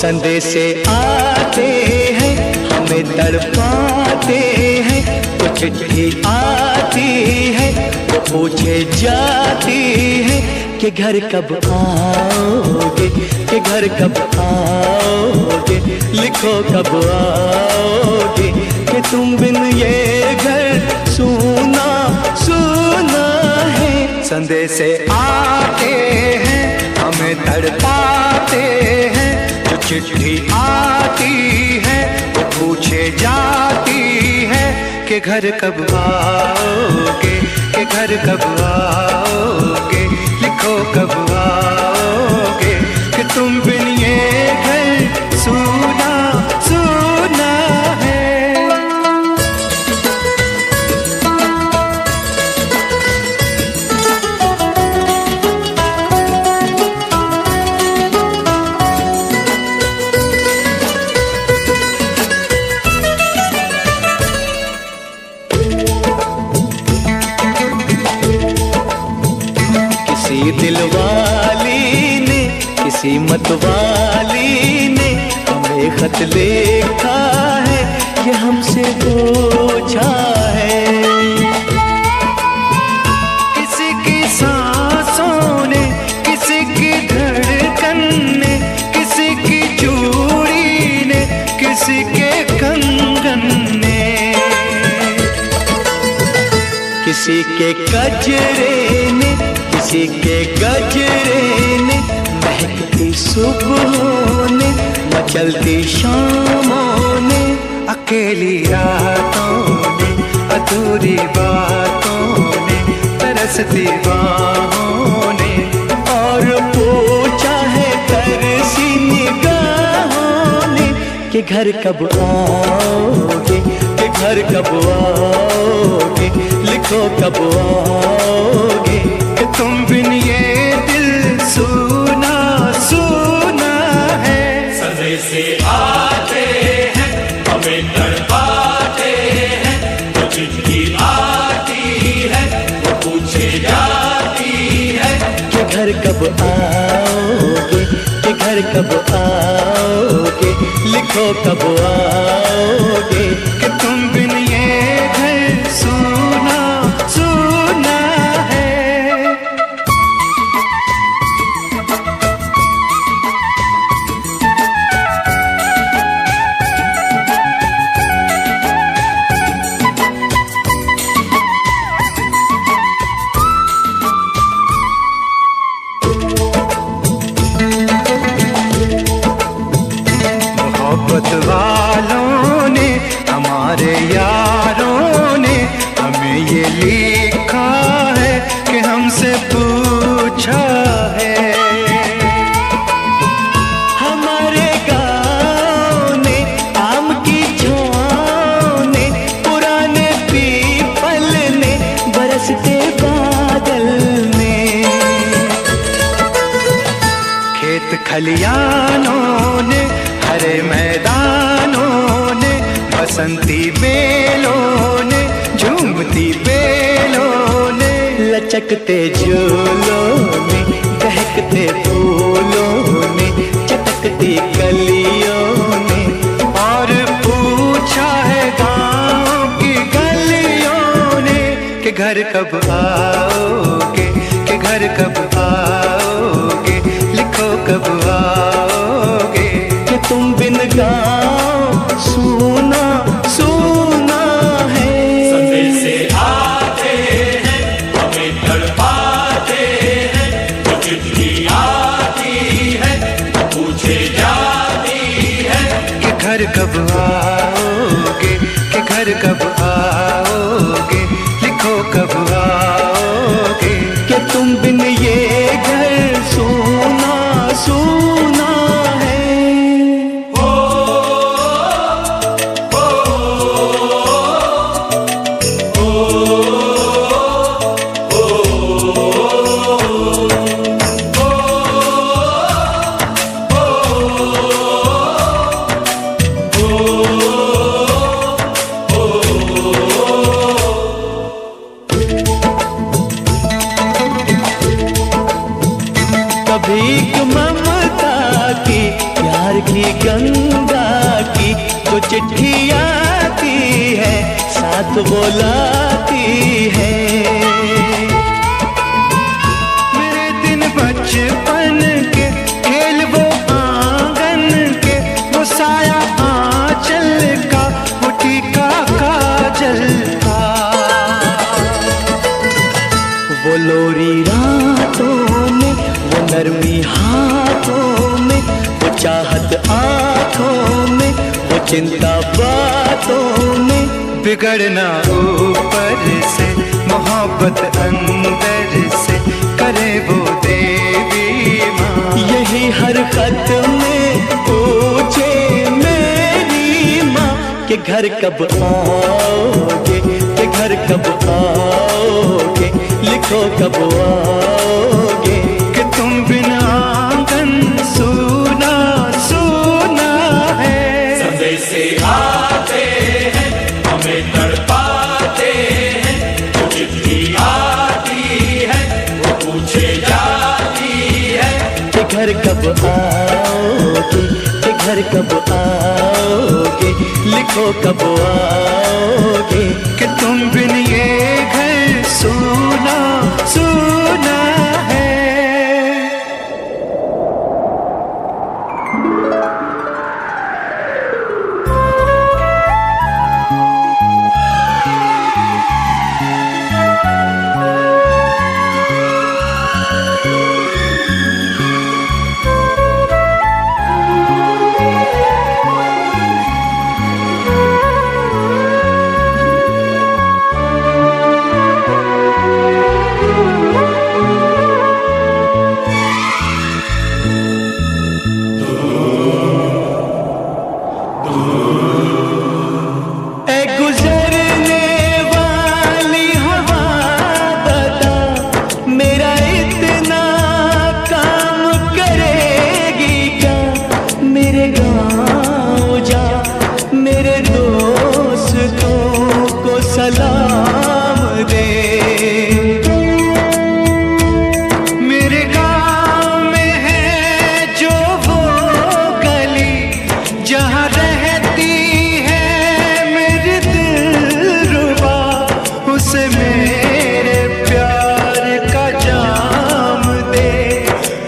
संदेशे आते हैं हमें तड़पाते हैं, तो चिट्ठी आती है वो पूछे जाती है कि घर कब आओगे, कि घर कब आओगे, लिखो कब आओगे, कि तुम बिन ये घर सूना सूना है। संदेशे आते हैं हमें तड़पाते हैं, जो चिट्ठी आती है वो पूछे जाती है कि घर कब आओगे, कि घर कब आओगे, लिखो कब आओगे, कि तुम बिन ये घर सूना सूना है। किसी दिलवाली ने, किसी मतवाली ने हमें खत लिखा है, ये हमसे पूछा है। किसी की सांसों ने, किसी की धड़कन ने, किसी की चूड़ी ने, किसी के कंगन ने, किसी के गजरे ने, किसी के गजरे ने, महकती सुबहों ने, मचलती शामों ने, अकेली रातों ने, अधूरी बातों ने, तरसती बाहों ने, और पूछा है तरसी निगाहों ने कि घर कब आओगे, कि घर कब आओगे, लिखो कब आओगे, कि तुम बिन ये दिल सूना सूना है। संदेशे आते हैं हमें तड़पाते हैं, तो चिट्ठी आती है वो पूछे जाती है कि घर कब आओगे, कि घर कब आओगे, लिखो कब आओगे, कि तुम बिन ये घर सूना सूना है। मोहब्बत वालों ने, हमारे यारों ने हमें ये लिखा है कि हमसे पूछा है। हमारे गाँव ने, आम की छाँव ने, पुराने पीपल ने, बरसते बादल ने, खेत खलियानों ने, हरे मैदानों ने, बसंती बेलों ने, झूमती बेलों ने, लचकते झूलों ने, दहकते फूलों ने, चटकती कलियों ने, और पूछा है गाँव की गलियों ने कि घर कब आओगे, कि घर कब आओगे, लिखो कब आओगे, कि तुम बिन गाँव सूना सूना है। संदेशे आते हैं हमें तड़पाते हैं, तो चिट्ठी आती है वो पूछे जाती है कि घर कब आओगे, कि घर कब आओगे, लिखो कब आओगे, कि तुम बिन ये घर सूना सूना है। प्यार की गंगा की जो चिट्ठी आती है साथ वो लाती है। मेरे दिन बचपन के खेल वो आंगन के, वो साया आंचल का, वो टीका काजल का, वो लोरी रातों में, वो नरमी हाथों में, वो चाहत आंखों में, वो चिंता बातों में। बिगड़ना ऊपर से, मोहब्बत अंदर से, करे वो देवी माँ। यही हर खत में पूछे मेरी माँ कि घर कब आओगे, कि घर कब आओगे, लिखो कब आओगे। कि तुम बिना आंगन सूना सूना है। संदेश आते हैं हमें तड़पाते हैं, जो चिट्ठी आती है वो पूछे जाती है कि घर कब आओगे, कि घर कब आओगे, लिखो कब आओगे। कि तुम बिन ये घर सूना सूना है। सलाम दे। मेरे गाँव में है जो वो गली जहाँ रहती है मेरी दिलरुबा, उसे मेरे प्यार का जाम दे,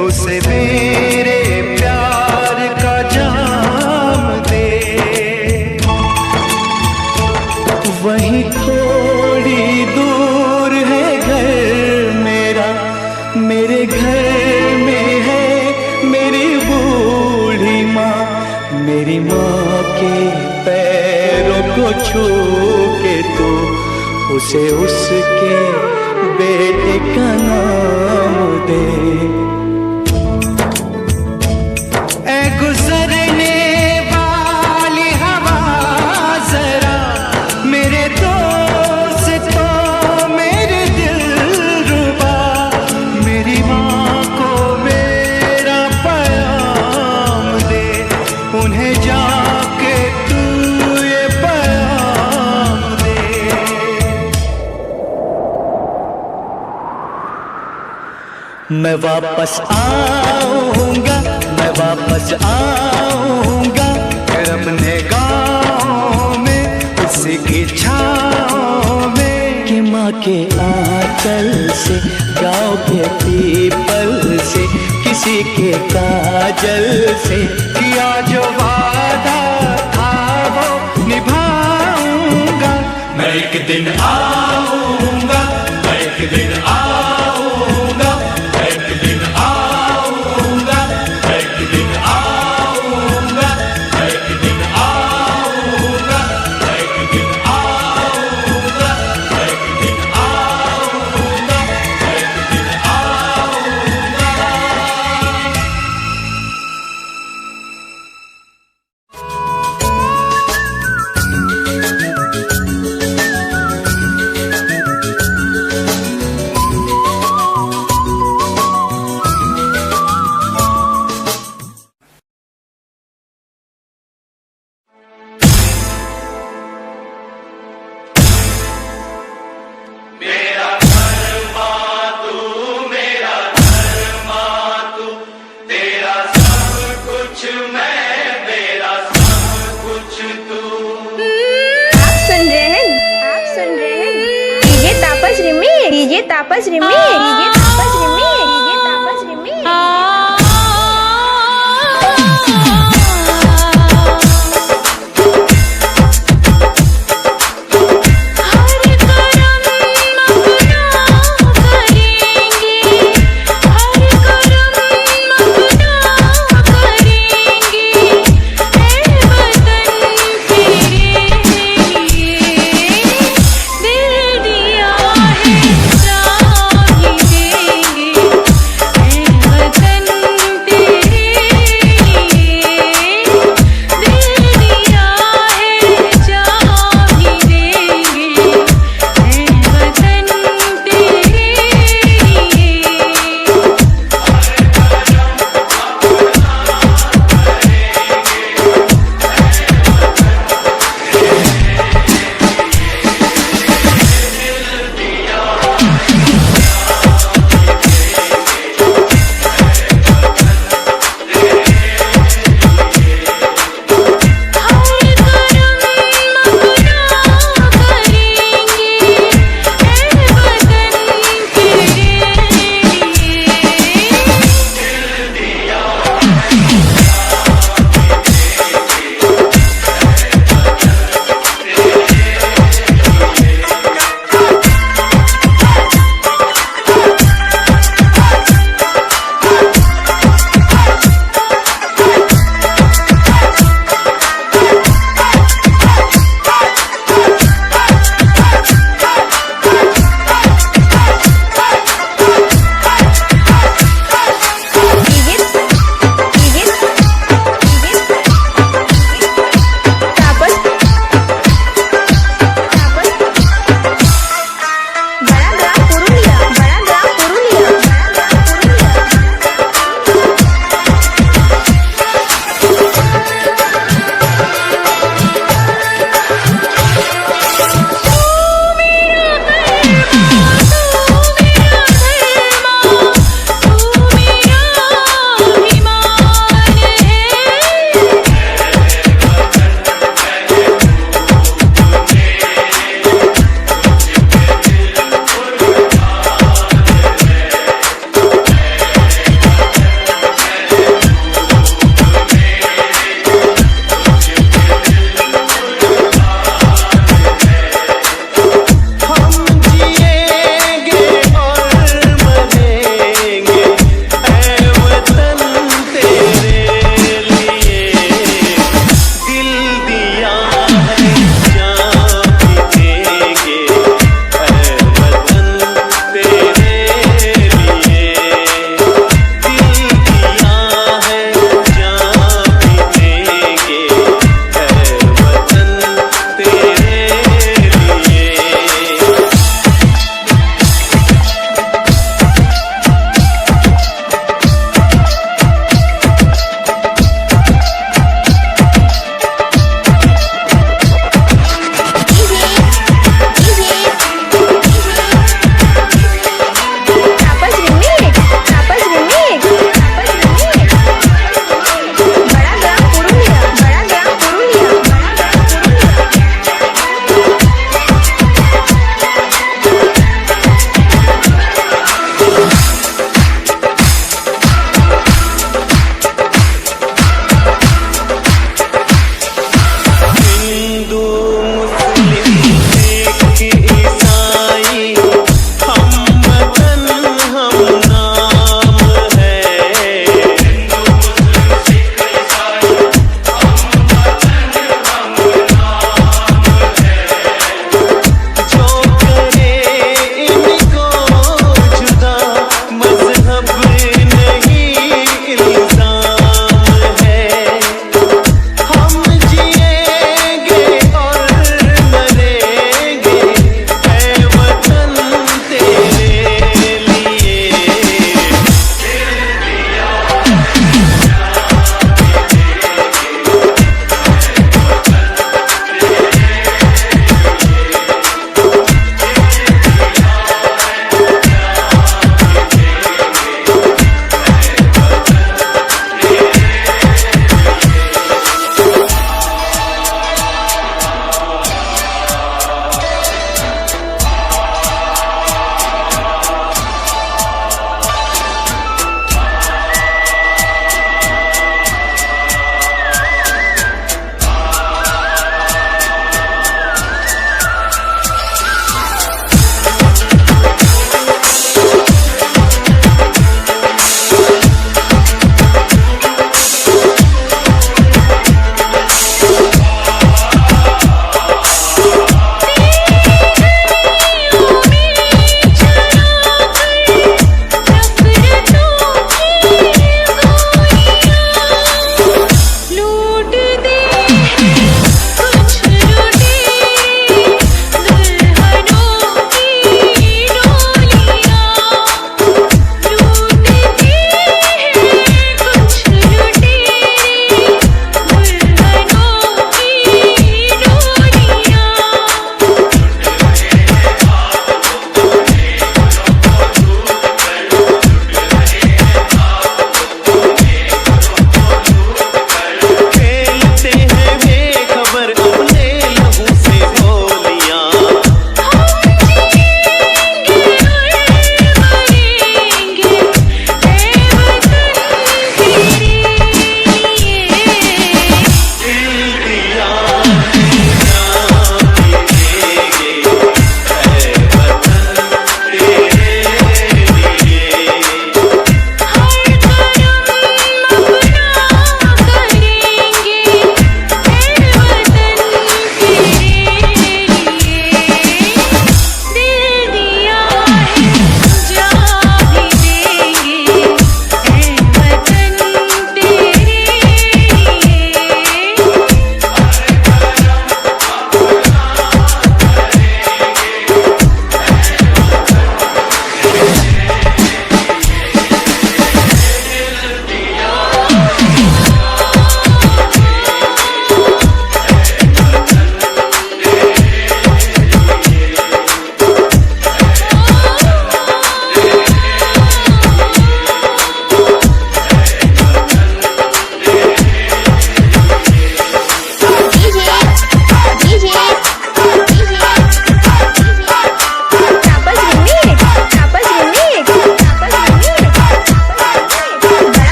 उसे मेरे प्यार का जाम दे। वहीं थोड़ी दूर है घर मेरा, मेरे घर में है मेरी बूढ़ी माँ। मेरी माँ के पैरों को छू के तो उसे उसके बेटे का नाम दे। ऐ गुजरने वाली हवा जरा मेरे दोस्तों मेरे दिलरुबा, मेरी माँ को मेरा पैगाम दे, उन्हें जाके तू ये पैगाम दे। मैं वापस आऊंगा, मैं वापस आऊंगा, फिर अपने गाँव में उसी की छाँव में। कि माँ के आंचल से, गाँव के पीपल से, किसी के काजल से किया जो वादा था वो निभाऊंगा। मैं एक दिन आऊंगा, मैं एक दिन आऊंगा, मैं एक दिन आऊंगा, मैं एक दिन आऊंगा, मैं एक दिन आऊंगा, मैं एक दिन आऊंगा, मैं एक दिन आऊंगा, मैं एक दिन आऊंगा। डीजे तापस रिमी, डीजे तापस रिमी, डीजे तापस रिमी। वतन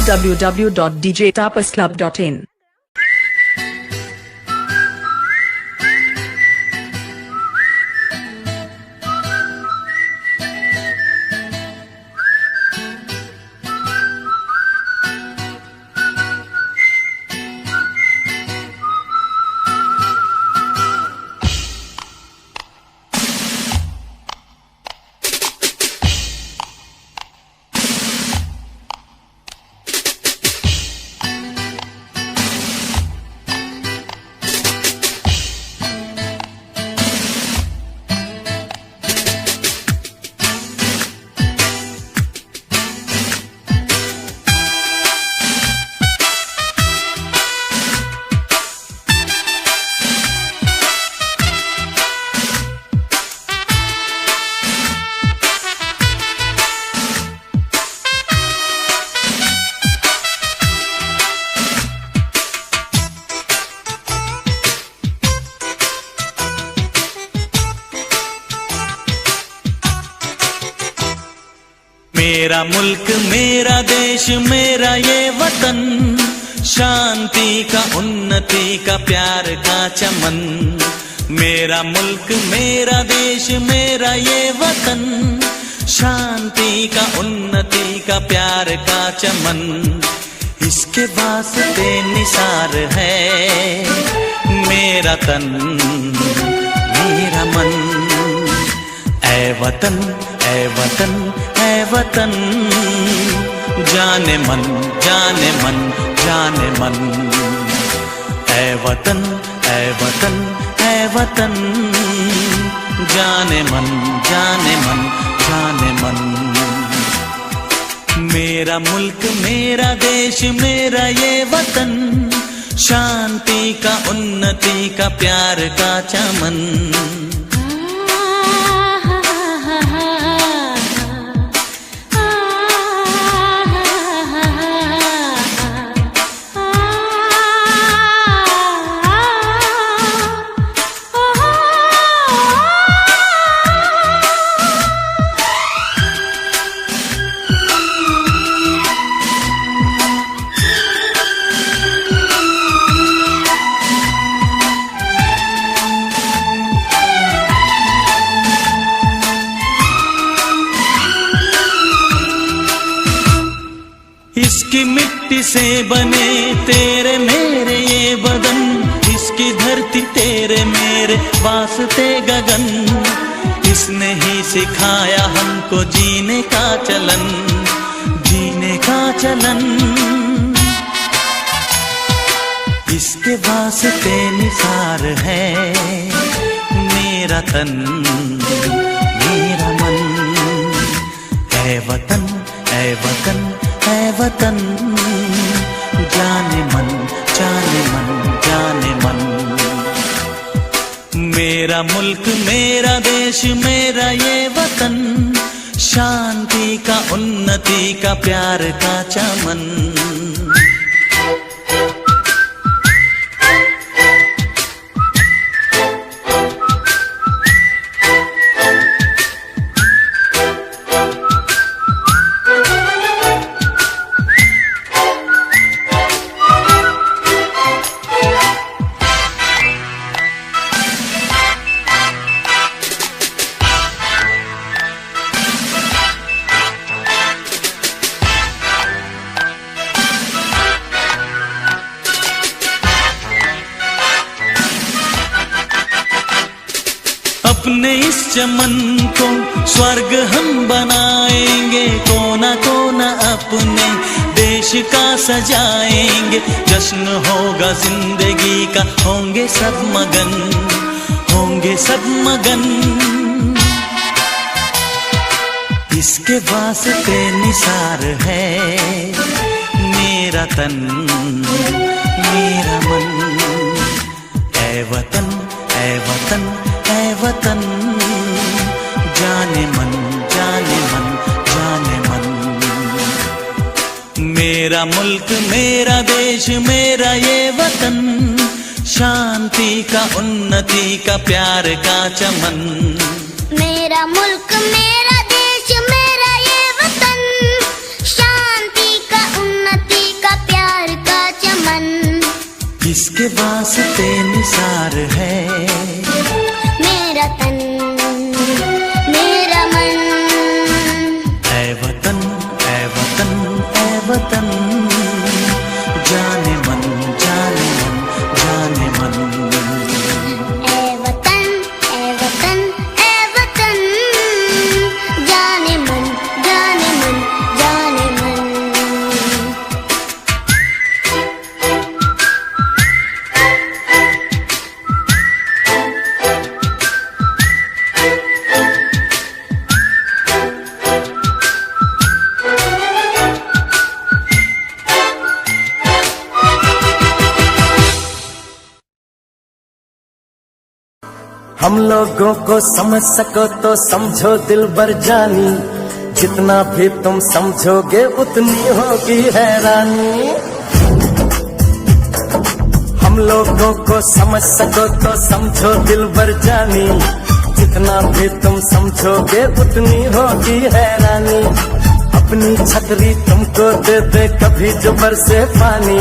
www.djtapasclub.in. मेरा मुल्क मेरा देश मेरा ये वतन, शांति का उन्नति का प्यार का चमन। मेरा मुल्क मेरा देश मेरा ये वतन, शांति का उन्नति का प्यार का चमन। इसके वास्ते निसार है मेरा तन मेरा मन। ऐ वतन ऐ वतन ऐ वतन, जाने मन जाने मन जाने मन। ऐ वतन ऐ वतन ऐ वतन, जाने मन जाने मन जाने मन। मेरा मुल्क मेरा देश मेरा ये वतन, शांति का उन्नति का प्यार का चमन। इसकी मिट्टी से बने तेरे मेरे ये बदन, इसकी धरती तेरे मेरे वास्ते गगन। इसने ही सिखाया हमको जीने का चलन जीने का चलन। इसके वास्ते निसार है मेरा तन मेरा मन। ऐ वतन ऐ वतन ऐ वतन, जाने मन जाने मन जाने मन। मेरा मुल्क मेरा देश मेरा ये वतन, शांति का उन्नति का प्यार का चमन। अपने इस चमन को स्वर्ग हम बनाएंगे, कोना कोना अपने देश का सजाएंगे। जश्न होगा जिंदगी का, होंगे सब मगन होंगे सब मगन। इसके वास्ते निसार है मेरा तन मेरा मन। ऐ वतन ऐ वतन ऐ वतन, जाने मन जाने मन जाने मन। मेरा मुल्क मेरा देश मेरा ये वतन, शांति का उन्नति का प्यार का चमन। मेरा मुल्क मेरा देश मेरा ये वतन, शांति का उन्नति जिसके वास्ते निसार है मेरा तन मेरा मन। ऐ वतन ऐ वतन ऐ वतन, जाने मन जाने मन जाने मन। ऐ वतन ऐ वतन ऐ वतन, जाने मन जाने मन जाने मन। हम लोगों को समझ सको तो समझो दिल बर जानी, जितना भी तुम समझोगे उतनी होगी हैरानी। हम लोगों को समझ सको तो समझो दिल बर जानी, जितना भी तुम समझोगे उतनी होगी हैरानी। अपनी छतरी तुमको दे दे कभी जो बरसे पानी,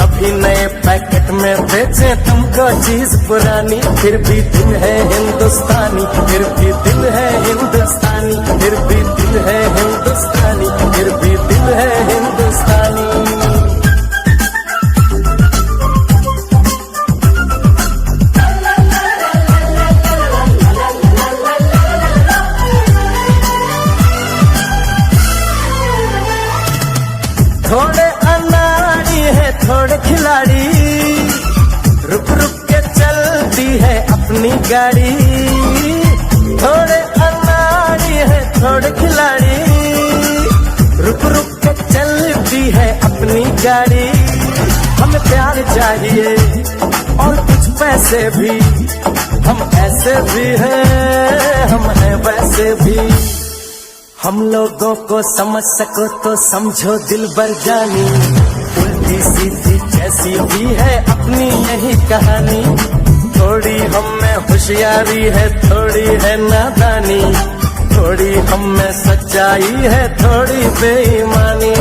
कभी नए पैकेट में बेचे तुमको चीज पुरानी। फिर भी दिल है हिंदुस्तानी, फिर भी दिल है हिंदुस्तानी, फिर भी दिल है हिंदुस्तानी, फिर भी दिल है हिंदुस्तानी। थोड़े अनाड़ी है थोड़े खिलाड़ी, रुक रुक के चलती है अपनी गाड़ी। थोड़े अनाड़ी है थोड़े खिलाड़ी, रुक रुक के चलती है अपनी गाड़ी। हमें प्यार चाहिए और कुछ पैसे भी, हम ऐसे भी हैं हम हैं वैसे भी। हम लोगों को समझ सको तो समझो दिल बर जानी, उल्टी सीधी जैसी भी है अपनी यही कहानी। थोड़ी हम में होशियारी है थोड़ी है नादानी, थोड़ी हम में सच्चाई है थोड़ी बेईमानी।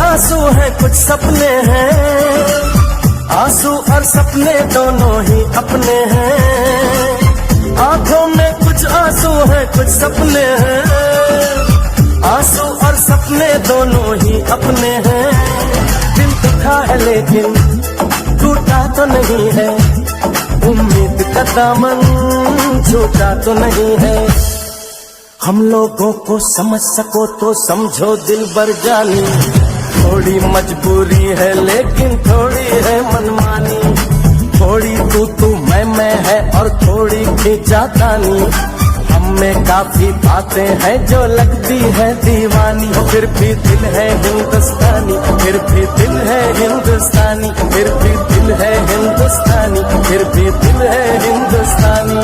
आंसू है कुछ सपने हैं, आंसू और सपने दोनों ही अपने हैं। आंखों में कुछ आंसू है कुछ सपने हैं, आंसू और सपने दोनों ही अपने हैं। दिल दुखा है लेकिन टूटा तो नहीं है, उम्मीद का दामन छूटा तो नहीं है। हम लोगों को समझ सको तो समझो दिल बर जानी, थोड़ी मजबूरी है लेकिन थोड़ी है मनमानी। थोड़ी तू मैं है और थोड़ी खींचातानी, हम में काफी बातें हैं जो लगती है दीवानी। फिर भी दिल है हिंदुस्तानी, फिर भी दिल है हिंदुस्तानी, फिर भी दिल है हिंदुस्तानी, फिर भी दिल है हिंदुस्तानी।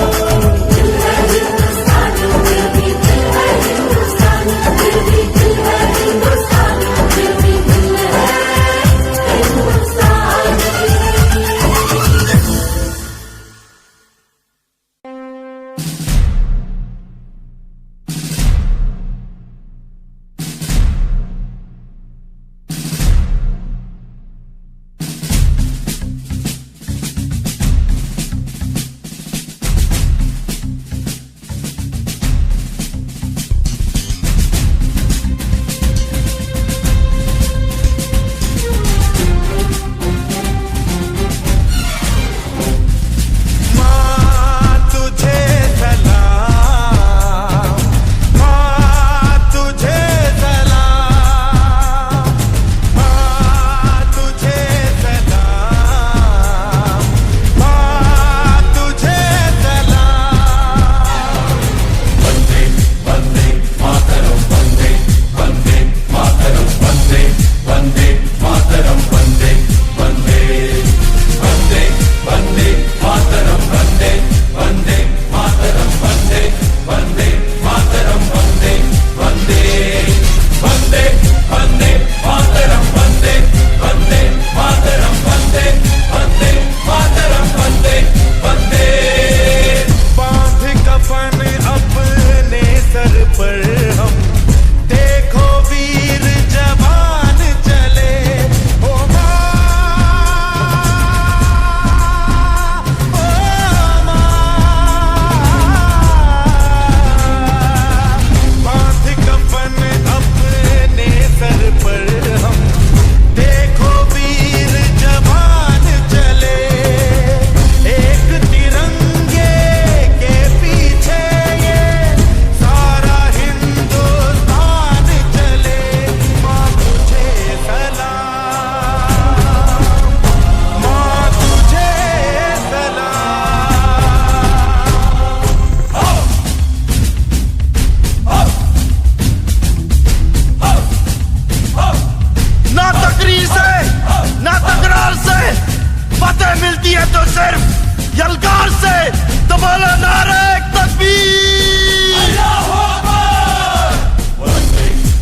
देती है तो सिर्फ यलगार से। तो बोलो नारे तकबीर।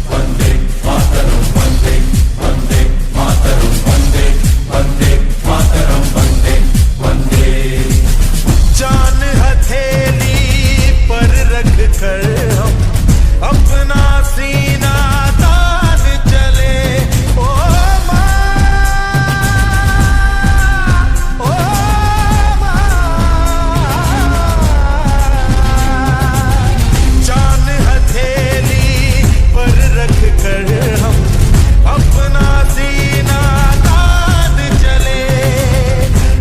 वंदे मातरम, वंदे वंदे मातरम, वंदे वंदे मातरम, वंदे वंदे। जान हथेली पर रख कर हम अपना सीना तान चले। ओ माँ, ओ माँ, जान हथेली पर रख कर हम अपना सीना तान चले।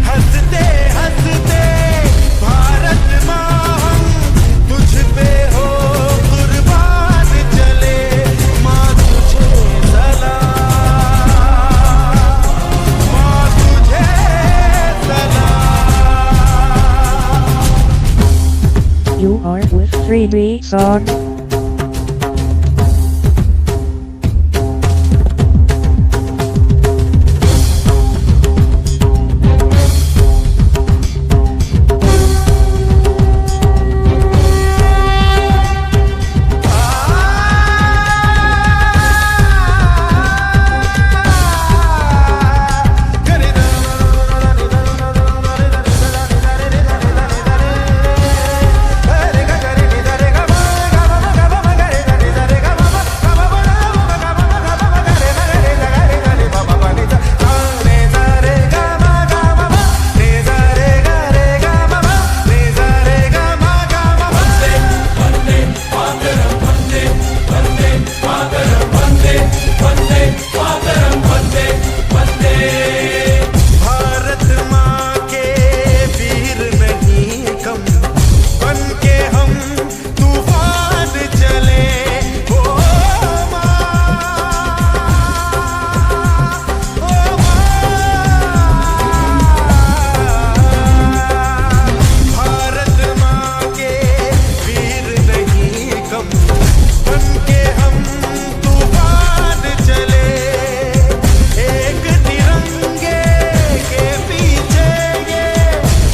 हंसते हंसते भारत माँ हम तुझ पे हो कुर्बान चले। माँ तुझे सलाम, माँ तुझे सलाम। You are with 3D song. Bharat माँ के वीर नहीं कम, बन के हम तूफान चले। ओ माँ, ओ भारत माँ के वीर नहीं कम, बन के हम तूफान चले। एक तिरंगे के पीछे ये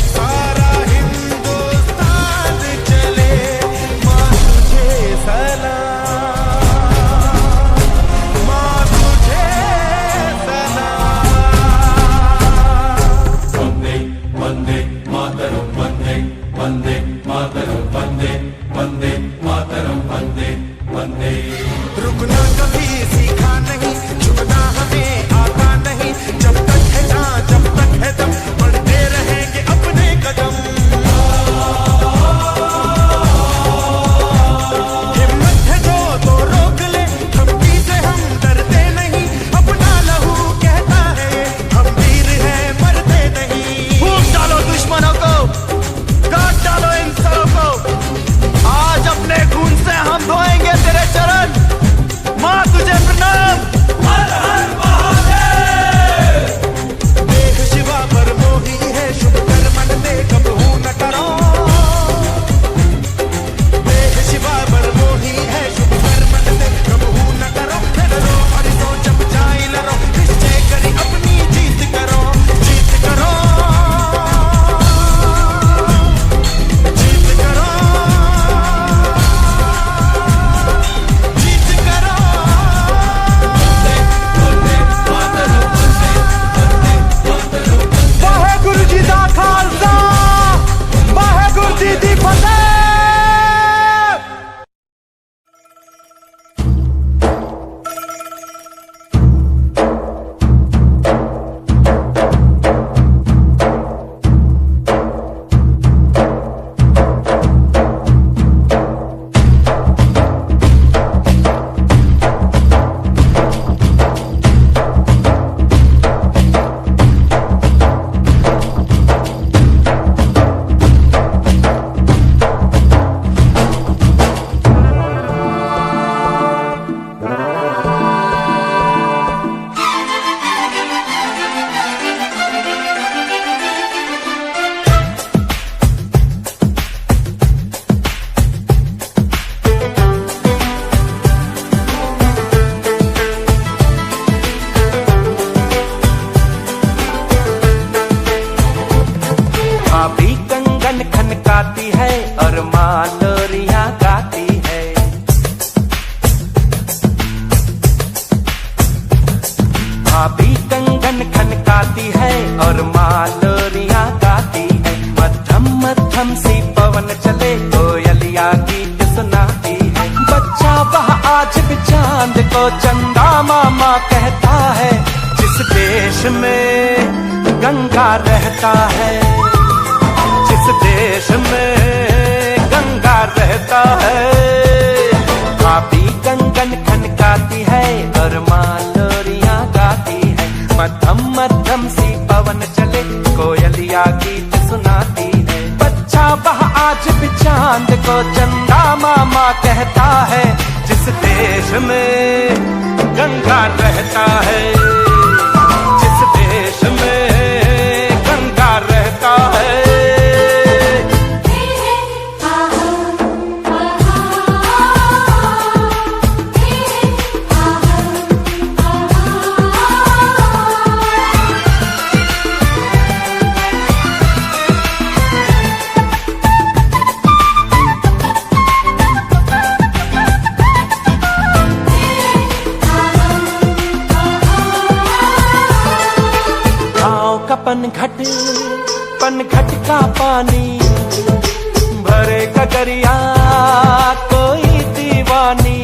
सारा हिंदुस्तान चले। माँ तुझे सलाम, माँ तुझे सलाम। वंदे वंदे मातरम, वंदे वंदे मातरम, वंदे वंदे मातरम, वंदे वंदे। रुकना कभी सीखा नहीं, झुकना हमें आता नहीं। जब तक है जान, जब तक है दम, बढ़ते रहेंगे अपने कदम। हिम्मत है जो तो रोक ले, धमकी से हम डरते नहीं। अपना लहू कहता है हम वीर हैं, मरते नहीं। फूंक डालो दुश्मनों को, काट डालो इन सबों को। आज अपने खून से हम धोएंगे तेरे चरण। माँ तुझे प्रणाम। हर हर महादेव। चांद को चंदा मामा कहता है, जिस देश में गंगा रहता है, जिस देश में गंगा रहता है। भाभी कंगन खनकाती है और माँ लोरियां गाती है, मध्यम मध्यम सी पवन चले कोयलिया गीत सुनाती है। बच्चा वह आज भी चांद को चंदा मामा कहता है, जिस देश में गंगा रहता है, जिस देश में गंगा रहता है। पनघट का पानी भरे गगरिया कोई दीवानी,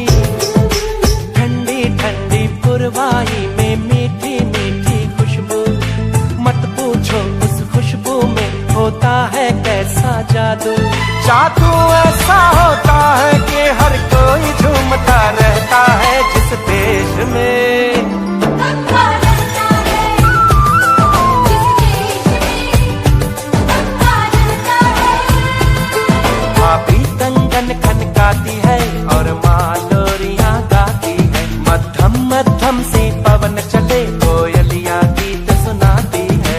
ठंडी ठंडी पुरवाई में मीठी मीठी खुशबू, मत पूछो उस खुशबू में होता है कैसा जादू। जादू ऐसा होता है कि हर कोई झूमता रहता है, जिस देश में खनकाती है और माँ लोरियां गाती है। मध्यम मध्यम सी पवन चले कोयलियां गीत सुनाती है।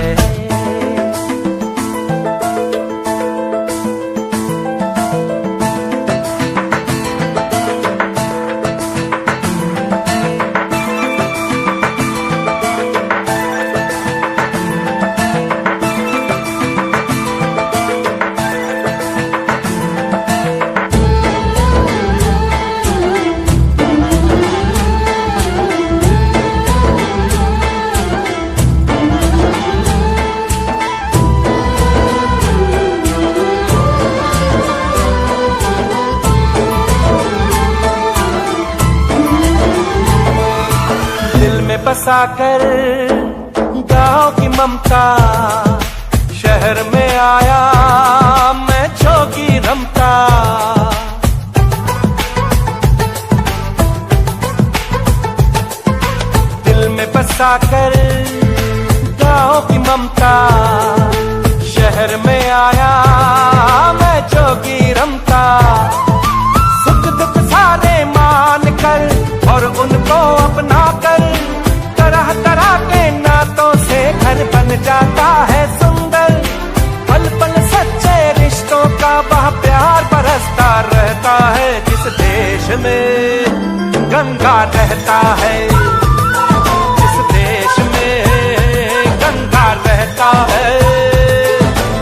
बसाकर गाँव की ममता, शहर में आया मैं जोगी रमता। दिल में बसाकर गाँव की ममता, शहर में आया मैं जोगी रमता। सुख दुख सारे मान कर और उनको अपना कर, तरह तरह के नातों से घर बन जाता है सुंदर। पल पल सच्चे रिश्तों का वह प्यार बरसता रहता है, जिस देश में गंगा रहता है, जिस देश में गंगा रहता है।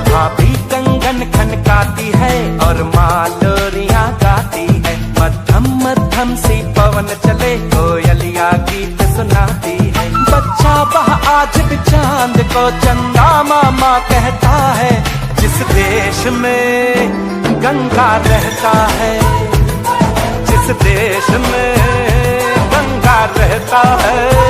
भाभी कंगन खनकाती है और माँ लोरियां गाती है, मध्यम मध्यम सी पवन चले कोयलिया गीत सुनाती है। बच्चा वह आज भी चांद को चंदा मामा कहता है, जिस देश में गंगा रहता है, जिस देश में गंगा रहता है।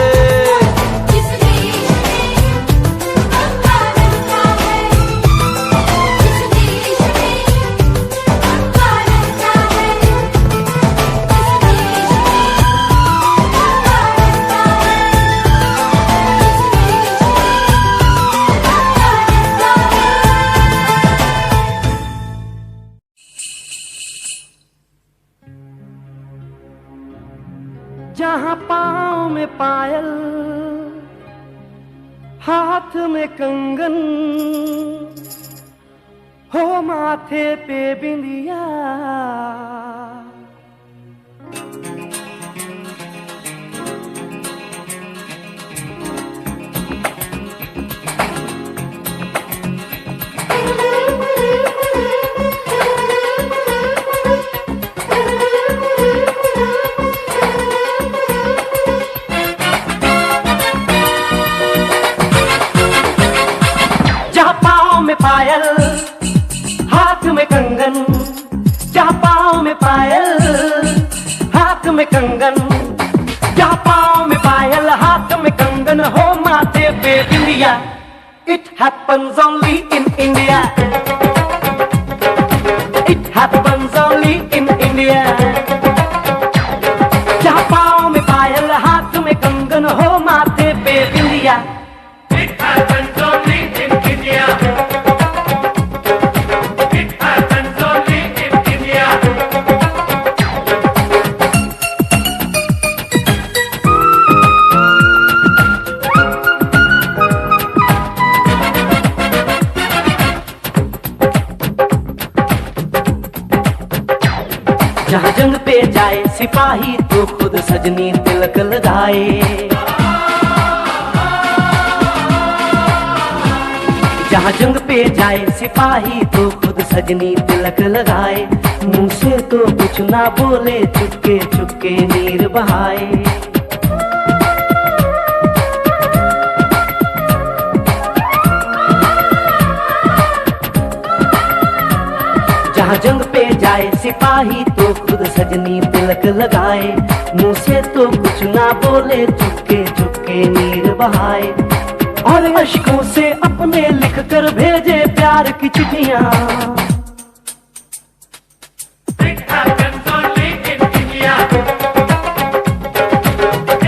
जहाँ पाँव में पायल, हाथ में कंगन, हो माथे पे बिंदिया, पायल, हाथ में कंगन, जहाँ पाँव में बेबिंदिया। It happens only in India. It happens only in India. जहाँ पाँव में पायल, हाथ में कंगन हो, माथे पे बिंदिया। It happens only in India. It happens only in India. जहाँ जंग पे जाए सिपाही तो खुद सजनी तिलक लगाए। जहाँ जंग पे जाए सिपाही तो खुद सजनी तिलक लगाए। मुंह से तो कुछ ना बोले, चुपके चुपके नीर बहाए। जहाँ जंग पे जाए सिपाही तो खुद सजनी तिलक लगाए। मुंह से तो कुछ ना बोले, चुपके चुपके नीर बहाए। और अश्कों से अपने लिख कर भेजे प्यार की चिट्ठियां। It happens only in India.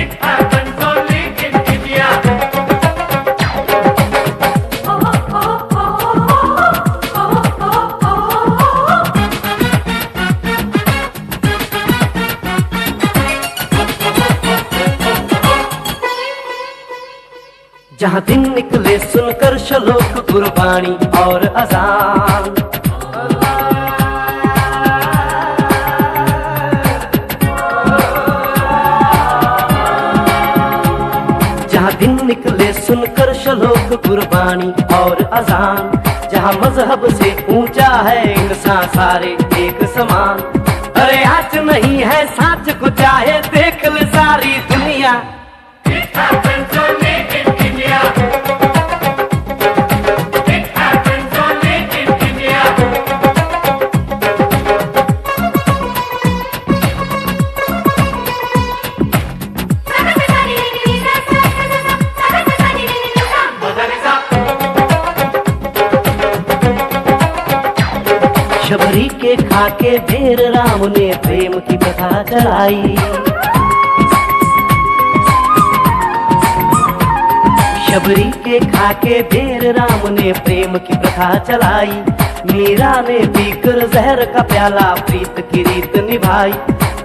It happens only in India. जहाँ दिन निकले सुनकर श्लोक गुरबाणी और अजान। जहाँ दिन निकले सुनकर श्लोक गुरबाणी और अजान। जहाँ मजहब से ऊंचा है इंसान सारे एक समान। अरे आज नहीं है साच को चाहे देख ले सारी दुनिया। It happens only in India. It happens only in India. Shabari के खाके भेर राम ने प्रेम की कथा चलाई। शबरी के खाके भेर राम ने प्रेम की प्रथा चलाई। मीरा ने पीकर जहर का प्याला प्रीत की रीत निभाई।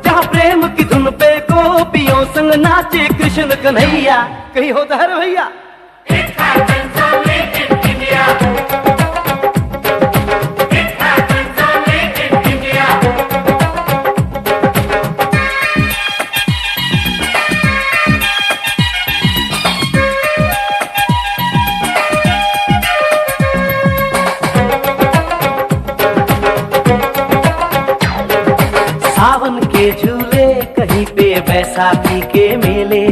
जहाँ प्रेम की धुन पे गोपियों संग नाचे कृष्ण कन्हैया। कहीं होता है रे भैया। It happens only in India. It happens only in India. सावन के झूले कहीं पे बैसाखी के मेले।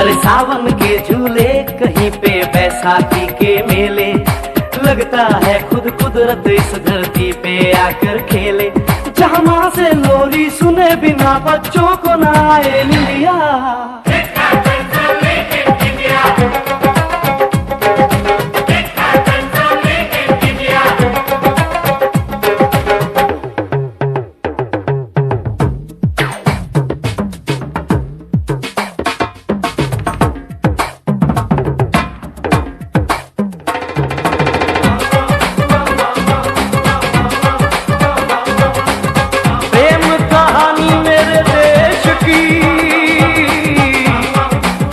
अरे सावन के झूले कहीं पे बैसाखी के मेले। लगता है खुद कुदरत इस धरती पे आकर खेले। जहाँ माँ से लोरी सुने बिना बच्चों को ना आए निंदिया। It happens only in India. It happens only in India. प्रेम कहानी मेरे देश की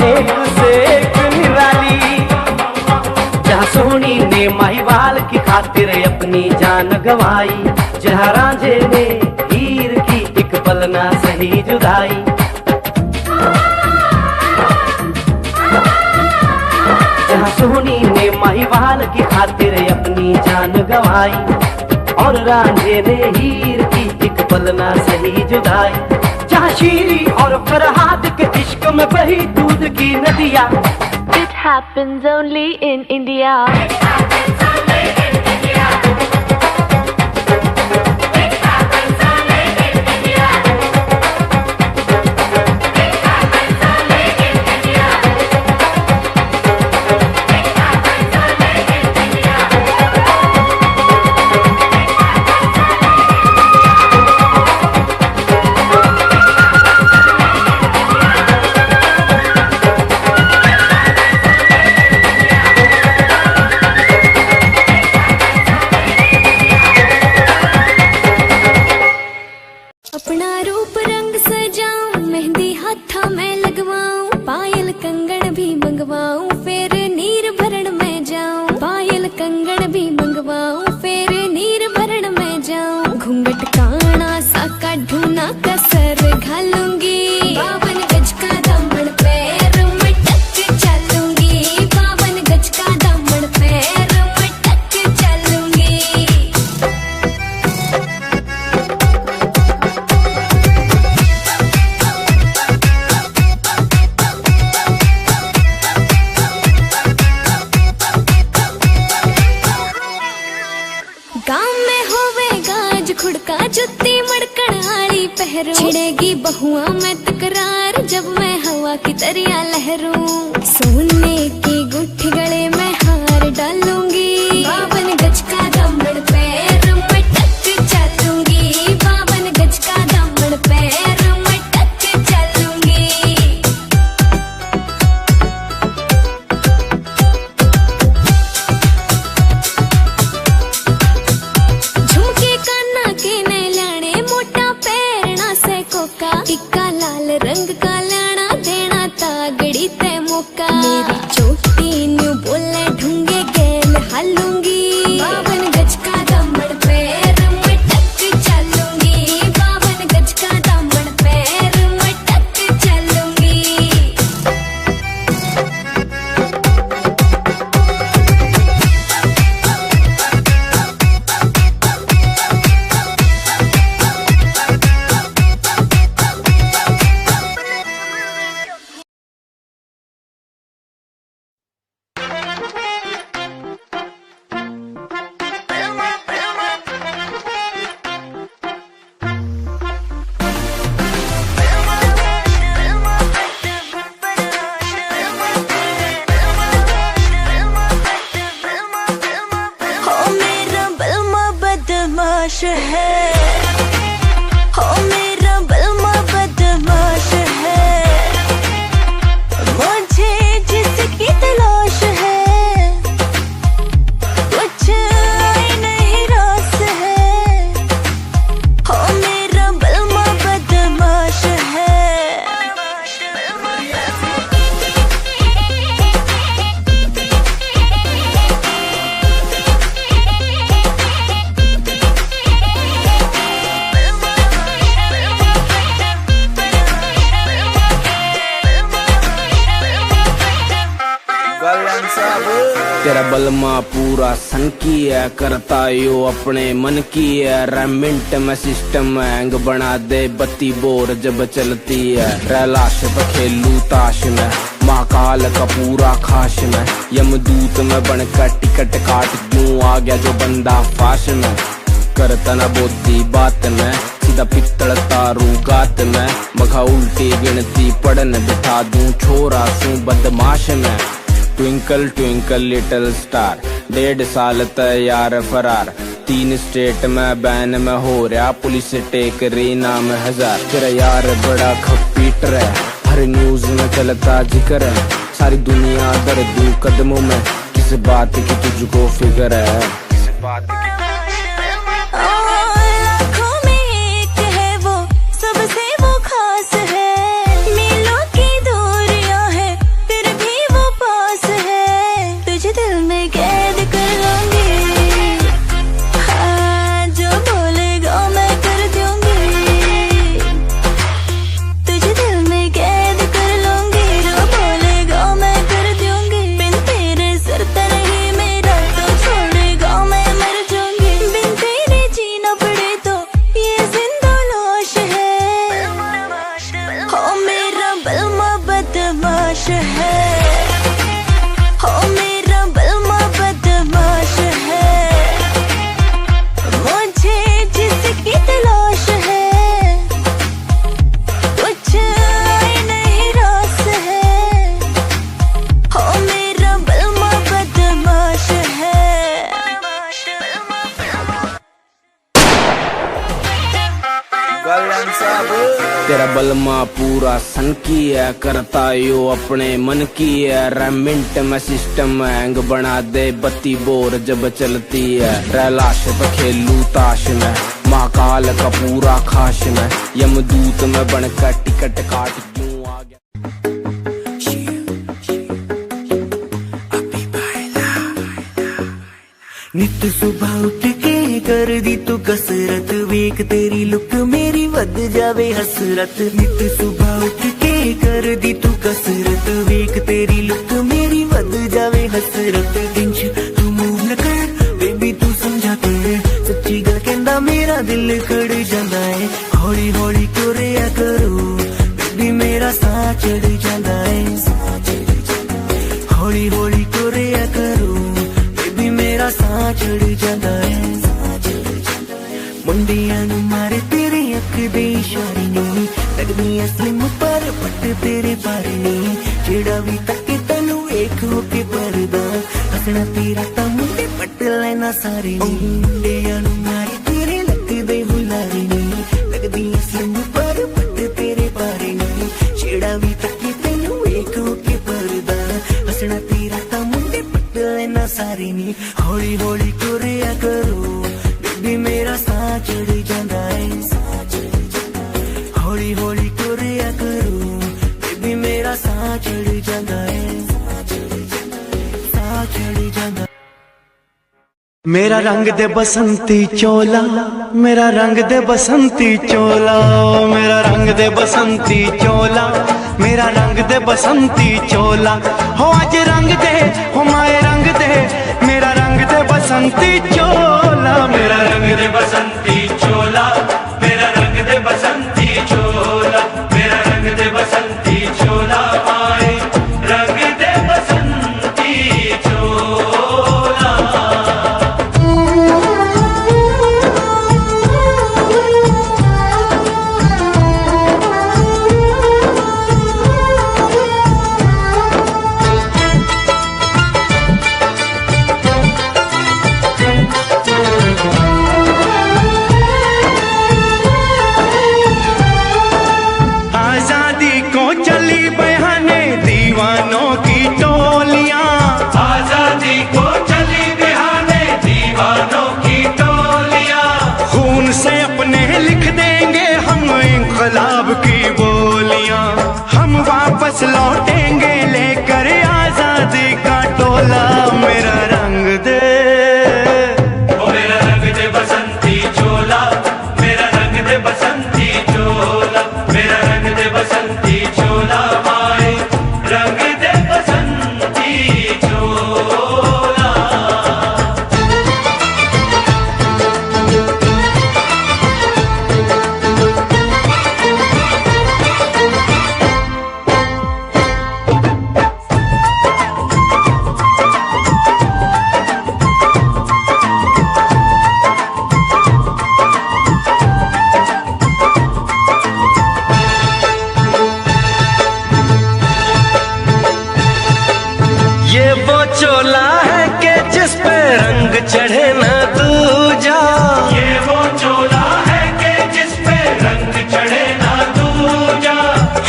एक से एक निराली। जहाँ सोनी ने महिवाल की खातिर अपनी जान गंवाई। जहाँ रांझे ने हीर की एक पल ना सही जुदाई। जहाँ सोनी ने महिवाल की खातिर अपनी जान गंवाई। और रांझे ने हीर की एक पल ना सही जुदाई। जहाँ शीरी और फरहाद के इश्क में बही दूध की नदियाँ। It happens only in India. It happens only in India. It happens only in India. अपना रूप रंग सजाऊं, मेहंदी हाथा में लगवाऊं, पायल कंगन भी मंगवाऊं, फिर नीर भरण में जाऊं। पायल कंगन भी मंगवाऊं, फिर नीर भरण में जाऊं। घूंघट काना सा काढूं, कसर घालूंगी, 52 गज का दामन पैर में टक चलूंगी, 52 गज का दामन पैर में टक चलूंगी। गाँव में होवेगा आज खुड़का, जुत्ती मड़कण आली पहरू, छिड़ेगी बहुआ में तकरार जब मैं हवा की तरिया लहरूं। सोने की गुठी गले में हार डालूंगी, 52 गज का दामन पैर में टक चलूंगी, 52 गज का दामन पैर में टक चलूंगी। झुमके काना के ने लाने, मोटा पैरना से कोका, टिक्का लाल रंग का लाना, देना तागड़ी ते मौका। मेरी चोटी न्यू बोले ढूंगे गेल हालूंगी, 52 गज का दामन पैर में टक चलूंगी, 52 गज का दामन पैर में टक चलूंगी। हो मेरा बलमा बदमाश है, हो मेरा बलमा बदमाश है, मुझे जिसकी तलाश है, कुछ आई नहीं रास है। हो मेरा बलमा बदमाश है। तेरा बलमा पूरा सन की है, करता यो अपने मन की है, रेमिंट में सिस्टम हैंग बना दे, बत्ती बोर जब चलती है। रैलाश पे खेलू ताश में, महाकाल का पूरा खाश में, यमदूत में बनकर टिकट काट क्यों आ गया जो बंदा फाश में। करता न बोती बात में, सीधा पित्तल तारू गात में, मघा उल्टी गिनती पढ़न बिठा दूं, छोरा सू बदमाश में। ट्विंकल ट्विंकल लिटिल स्टार, 1.5 साल तैयार फरार, 3 स्टेट में बैन में हो रहा, पुलिस टेक रही नाम 1000। तेरा यार बड़ा खपीटर है, हर न्यूज में चलता जिक्र है, सारी दुनिया दर्द कदमों में, किस बात की तुझको फिक्र है, किस बात की। लाखों में एक है वो, सबसे वो खास है, मीलों की दूरियां है, फिर भी वो पास है, तुझे दिल में कैद कर लूंगी, हाँ जो बोलेगा मैं कर दूंगी, तुझे दिल में कैद कर लूंगी, जो बोलेगा मैं कर दूंगी, बिन तेरे सरता नहीं मेरा तो छोड़ेगा मैं मर जाऊंगी, बिन तेरे जीना पड़े तो ये जिंदा लाश है। हो मेरा बलमा बदमाश है, हो मेरा बलमा बदमाश है, मुझे जिसकी तलाश है, कुछ आई नहीं रास है। हो मेरा बलमा बदमाश है। तेरा बलमा पूरा सन की है, करता यो अपने मन की है, रेमिंट में सिस्टम हैंग बना दे, बत्ती बोर जब चलती है। रैलाश पे खेलू ताश में, अकाल का पूरा खास मैं यमदूत में बनकर टिकट काट क्यों आ गया। नित सुबह उठ के कर दी तू कसरत, वेख तेरी लुक मेरी वध जावे हसरत। नित सुबह उठ के कर दी तू कसरत, वेख तेरी लुक मेरी वध जावे हसरत। दिन तू मूव न कर बेबी तू समझा कर, सच्ची गल कहंदा मेरा दिल खड़ जांदा है। हौली हौली क्यों रिया करो बेबी मेरा साह चढ़ जांदा है। हौली हौली क्यों रिया करो बेबी मेरा साह चढ़ जांदा है। मुंडियां नू मारे तेरे अख दे इशारे नहीं, लगदी स्लिम पर पट तेरे बारे नहीं। जेड़ा भी तके तैनू वेख के परदा, हसना तेरा तां मुंडे पट लेना सारे नहीं। मुंडियां नू मारे तेरे लक दे बुलारे नहीं, लगदी स्लिम पर पट तेरे बारे नहीं। जेड़ा भी तके तैनू वेख के परदा, हसना तेरा तां मुंडे पट लेना सारे नहीं। हौली हौली क्यों रिया करो बेबी मेरा साह चढ़ जांदा है। हौली हौली क्यों रिया करो बेबी मेरा साह चढ़ जांदा है। साह चढ़ जांदा। मेरा रंग दे बसंती चोला, मेरा रंग दे बसंती चोला, मेरा रंग दे बसंती चोला, मेरा रंग दे बसंती चोला। हो आज रंग दे हो माए रंग दे, मेरा रंग दे बसंती चोला, मेरा रंग दे बसंती चोला, मेरा रंग दे बसंती चोला, मेरा रंग दे बसंती चोला, माए रंग दे बसंती चोला। इंकलाब की बोलियां हम वापस लौटेंगे लेकर आजादी का टोला। मेरा रंग दे ओ मेरा रंग दे बसंती चोला, मेरा रंग दे बसंती चोला, मेरा रंग दे बसंती चोला, माए रंग दे बसंती चोला। ये वो चोला है कि जिस पे रंग चढ़े न दूजा, ये वो चोला है कि जिस पे रंग चढ़े न दूजा।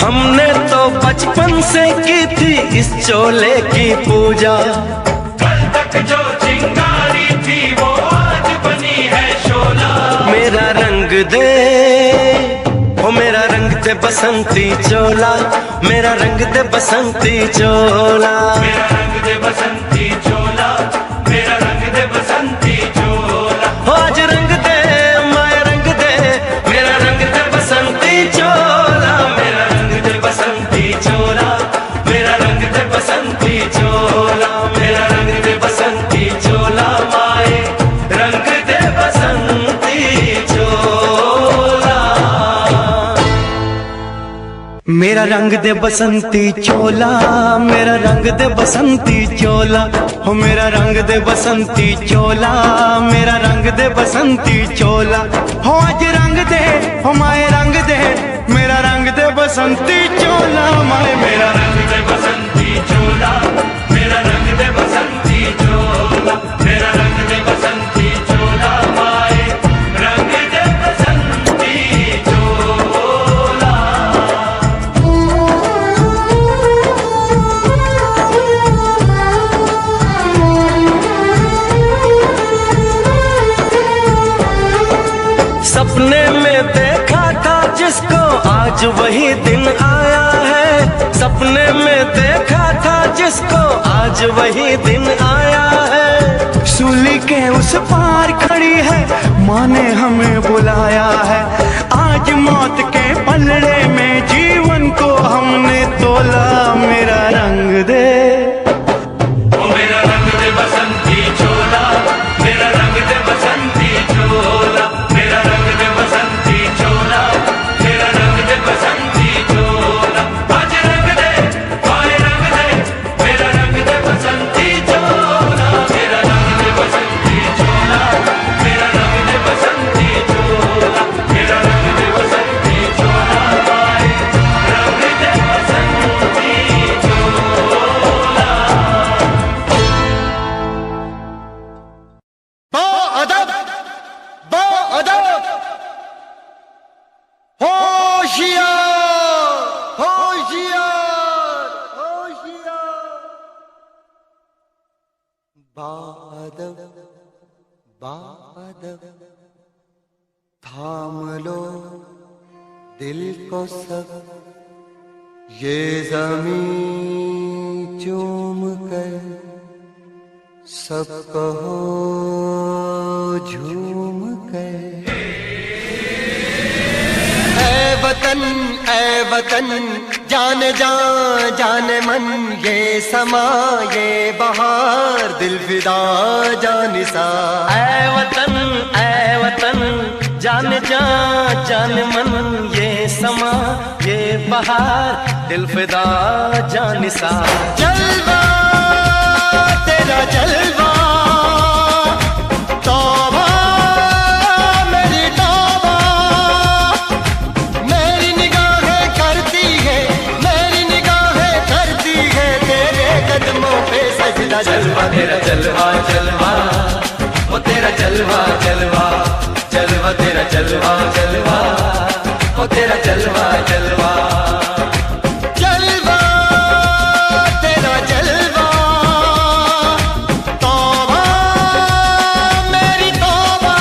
हमने तो बचपन से की थी इस चोले की पूजा, कल तक जो चिंगारी थी वो आज बनी है शोला। मेरा रंग दे ओ मेरा रंग दे बसंती चोला, मेरा रंग दे बसंती चोला, मेरा रंग दे बसंती चोला, मेरा रंग दे बसंती चोला। हो आज रंग दे माया रंग दे, मेरा रंग दे बसंती चोला, मेरा रंग दे बसंती चोला, मेरा रंग दे बसंती चोला, मेरा रंग दे बसंती चोला, माए रंग दे बसंती चोला। मेरा रंग दे बसंती चोला, मेरा रंग दे बसंती चोला, हो मेरा रंग दे बसंती चोला, मेरा रंग दे बसंती चोला। हो आज रंग दे हो माए रंग दे, मेरा रंग दे बसंती चोला, माए मेरा रंग दे बसंती चोला, मेरा रंग दे बसंती चोला, मेरा रंग दे बसंती चोला, माए रंग दे बसंती चोला। आज वही दिन आया है, सपने में देखा था जिसको, आज वही दिन आया है। सूली के उस पार खड़ी है, माँ ने हमें बुलाया है। आज मौत के पलड़े में जीवन को हमने तोला। मेरा रंग दे, ओ मेरा रंग दे बसंती चोला, मेरा रंग दे बसंती चोला, मेरा रंग दे बसंती चोला, मेरा रंग दे बसंती चोला। आज रंग दे, ओए रंग दे, मेरा रंग दे बसंती चोला, मेरा रंग दे बसंती चोला, मेरा रंग दे बसंती चोला, मेरा रंग दे बसंती चोला, ओए रंग दे बसंती चोला। बाअदब, बाअदब, होशियार, होशियार, होशियार। बाअदब, बाअदब, थाम लो दिल को सब, ये ज़मीं चूम कर सब कहो झूम कर। ऐ वतन जान जान जान मन, ये समा ये बहार दिल फिदा जानिसा। ऐ वतन जान जा जान मन, ये समा ये बहार दिल फिदा जानिसा। जलवा तेरा जलवा, तौबा मेरी तौबा, मेरी निगाहें करती है, मेरी निगाहें करती है तेरे कदमों पे सजदा। जलवा तेरा जलवा जलवा, वो तेरा जलवा जलवा, जलवा तेरा जलवा जलवा, वो तेरा जलवा जलवा। जलवा तेरा जलवा, तौबा मेरी तौबा।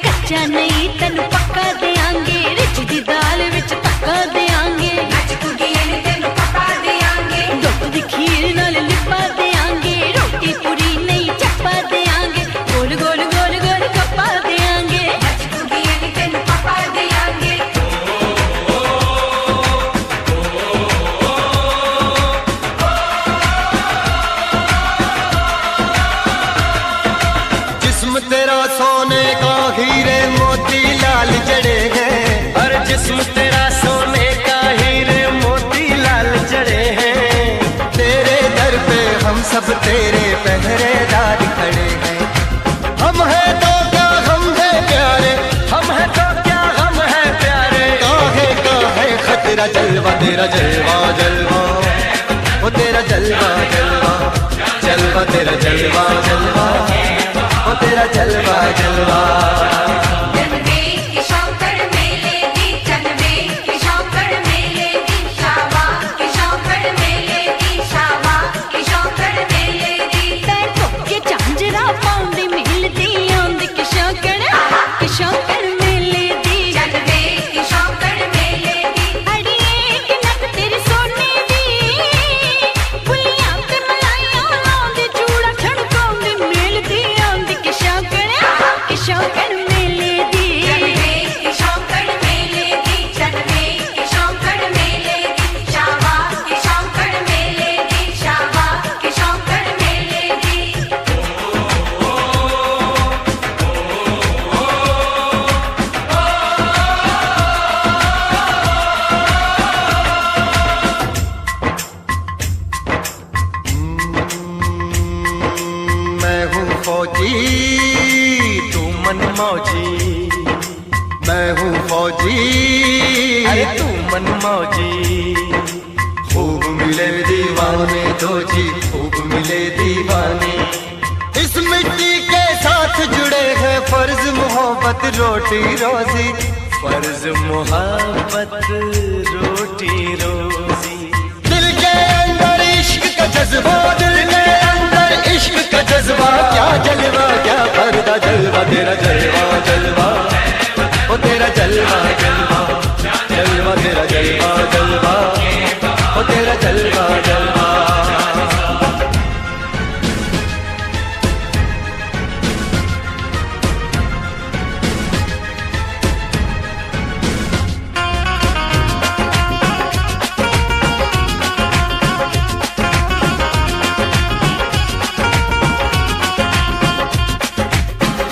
कच्चा नहीं तेन पक्का देंगे, रिच दी दाल विच पक्का देंगे। दुध दी खीर नाल लिपा देंगे, रोटी पूरी नहीं चप्पा देंगे, गोल गोल गोल गोल कप्पा देंगे। जिस्म तेरा सोने का हीरे मोती लाल जड़े हैं, और जिस्म तेरा सोने का हीरे मोती लाल जड़े हैं। तेरे दर पे हम सब तेरे पहरेदार खड़े हैं। हम हैं तो क्या हम हैं प्यारे, हम है तो क्या हम है प्यारे, काहे काहे खतरा। जलवा तेरा जलवा जलवा, वो तेरा जलवा जलवा, जलवा तेरा जलवा जलवा, वो तेरा जलवा जलवा। झांझरा पाउंदी मिलदी आंदी कि शौकड़ मेले दी, अड़िए कि नक तेरी सोने दी, फुलियां ते मलाइयां लाउंदी, चूड़ा छड़काउंदी मिलदी आंदी कि शौकड़ मेले दी। मैं हूँ फौजी तू मन मौजी, मैं हूँ फौजी अरे तू मन मौजी। खूब मिले दीवाने दो जी, खूब मिले दीवाने। इस मिट्टी के साथ जुड़े हैं फर्ज मोहब्बत रोटी रोजी, फर्ज मोहब्बत रोटी रोजी। दिल के अंदर इश्क का जज्बा, दिल के अंदर इश्क का जज्बा, क्या जलवा क्या पर्दा जलवा तेरा जलवा जलवा, ओ तेरा जलवा जलवा, जलवा तेरा जलवा जलवा, ओ तेरा जलवा जलवा।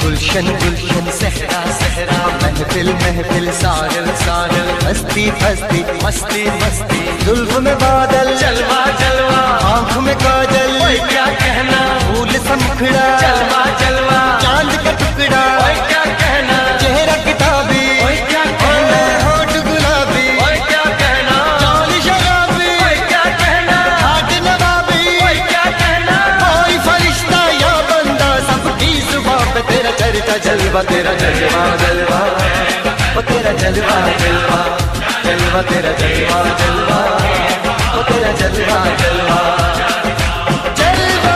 गुलशन गुलशन सहरा सहरा, महफिल महफिल सागल सागल, हस्ती हस्ती मस्ती मस्ती, जुल्फ में बादल जलवा जलवा, आँख में काजल क्या कहना, फूल समखड़ा जलवा जलवा, चांद का टुकड़ा क्या कहना, चेहरा किताबी क्या कहना, होठ गुलाबी क्या कहना, चाल शराबी क्या कहना, हाथ नवाबी क्या कहना, कोई फरिश्ता या बंदा सबकी जुबां पे तेरा चर्चा जलवा तेरा जलवा जलवा, ओ तेरा जलवा जलवा, जलवा तेरा जलवा जलवा, ओ तेरा जलवा जलवा, जलवा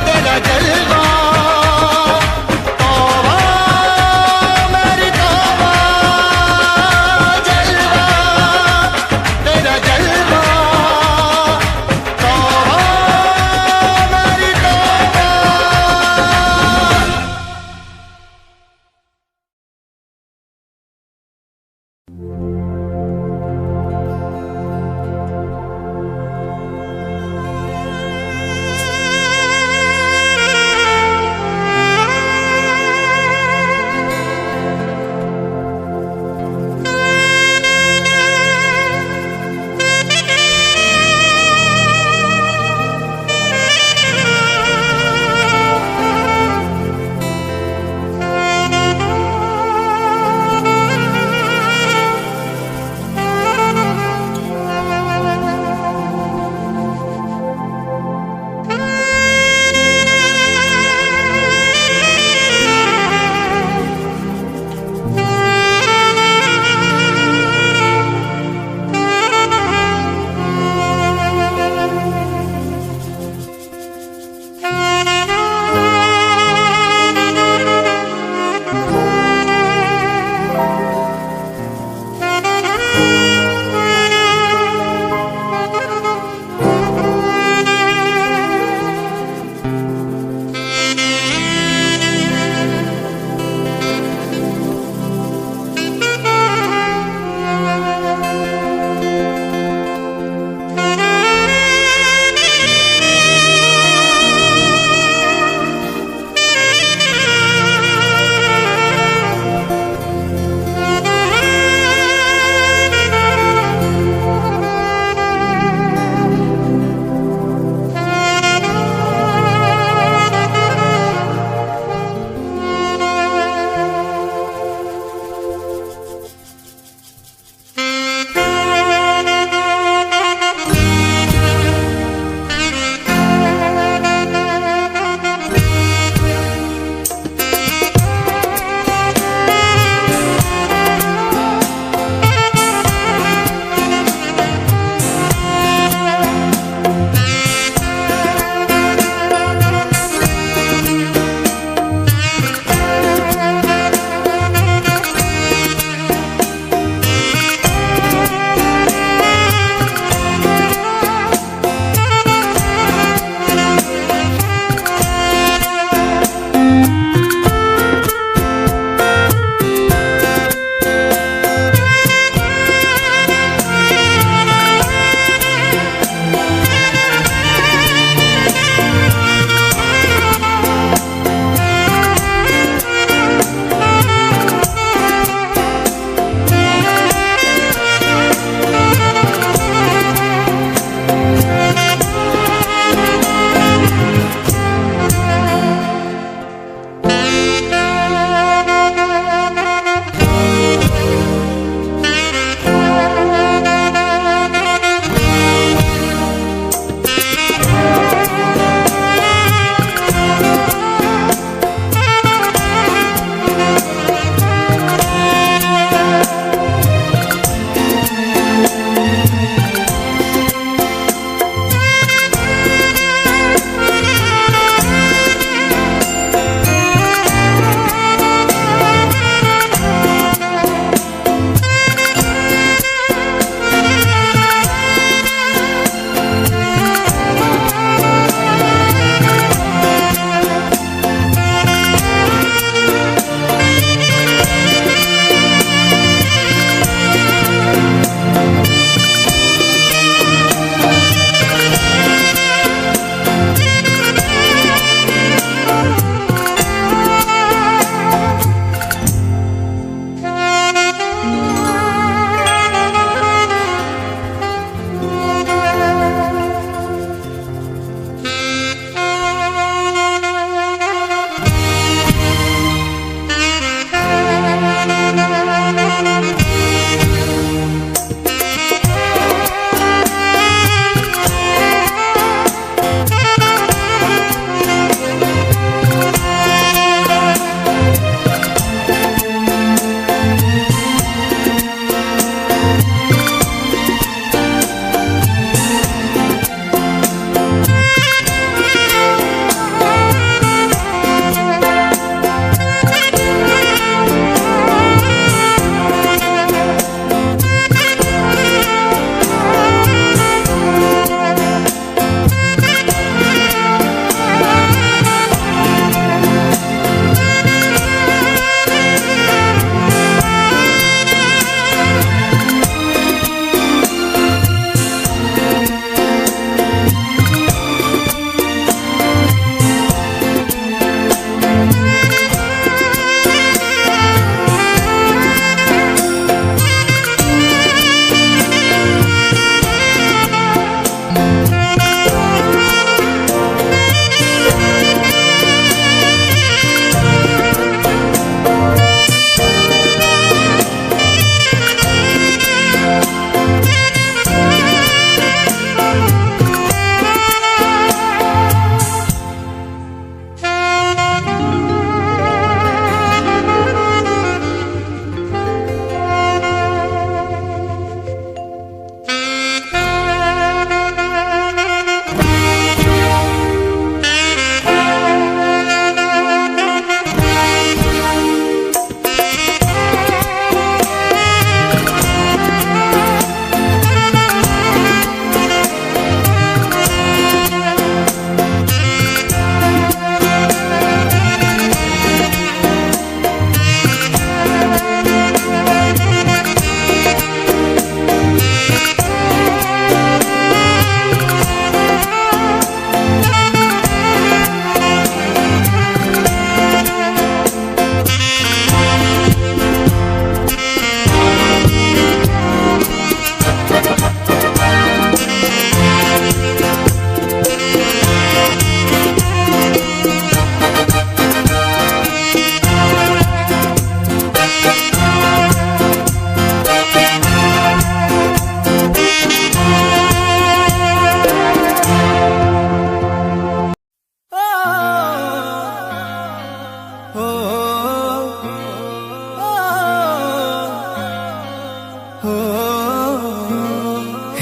तेरा जलवा, तौबा मेरी तौबा, जलवा तेरा जलवा, तौबा मेरी तौबा।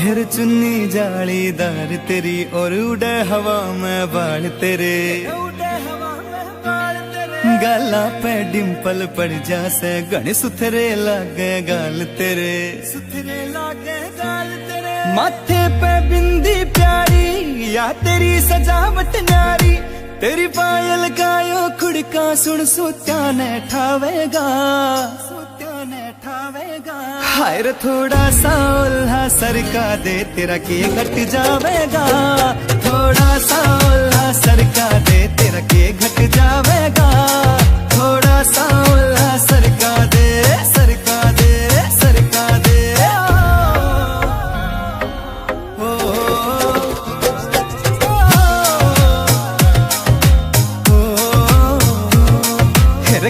फिर चुन्नी जालीदार तेरी और उड़े हवा में बाल तेरे, गाला पे डिम्पल पड़ जासे गण सुथरे लागे गाल तेरे, सुथरे लागे गाल तेरे। माथे पे बिंदी प्यारी या तेरी सजावट न्यारी, तेरी पायल गायो खुड़का सुन सोत्या ने ठावेगा, सोत्या ने ठावेगा। हाय रे थोड़ा सा उल्हा सरका दे तेरा के घट जावेगा, थोड़ा सा उल्हा सरका दे तेरा के घट जावेगा, थोड़ा सा उल्हा सरका दे, सरका दे, सरका दे।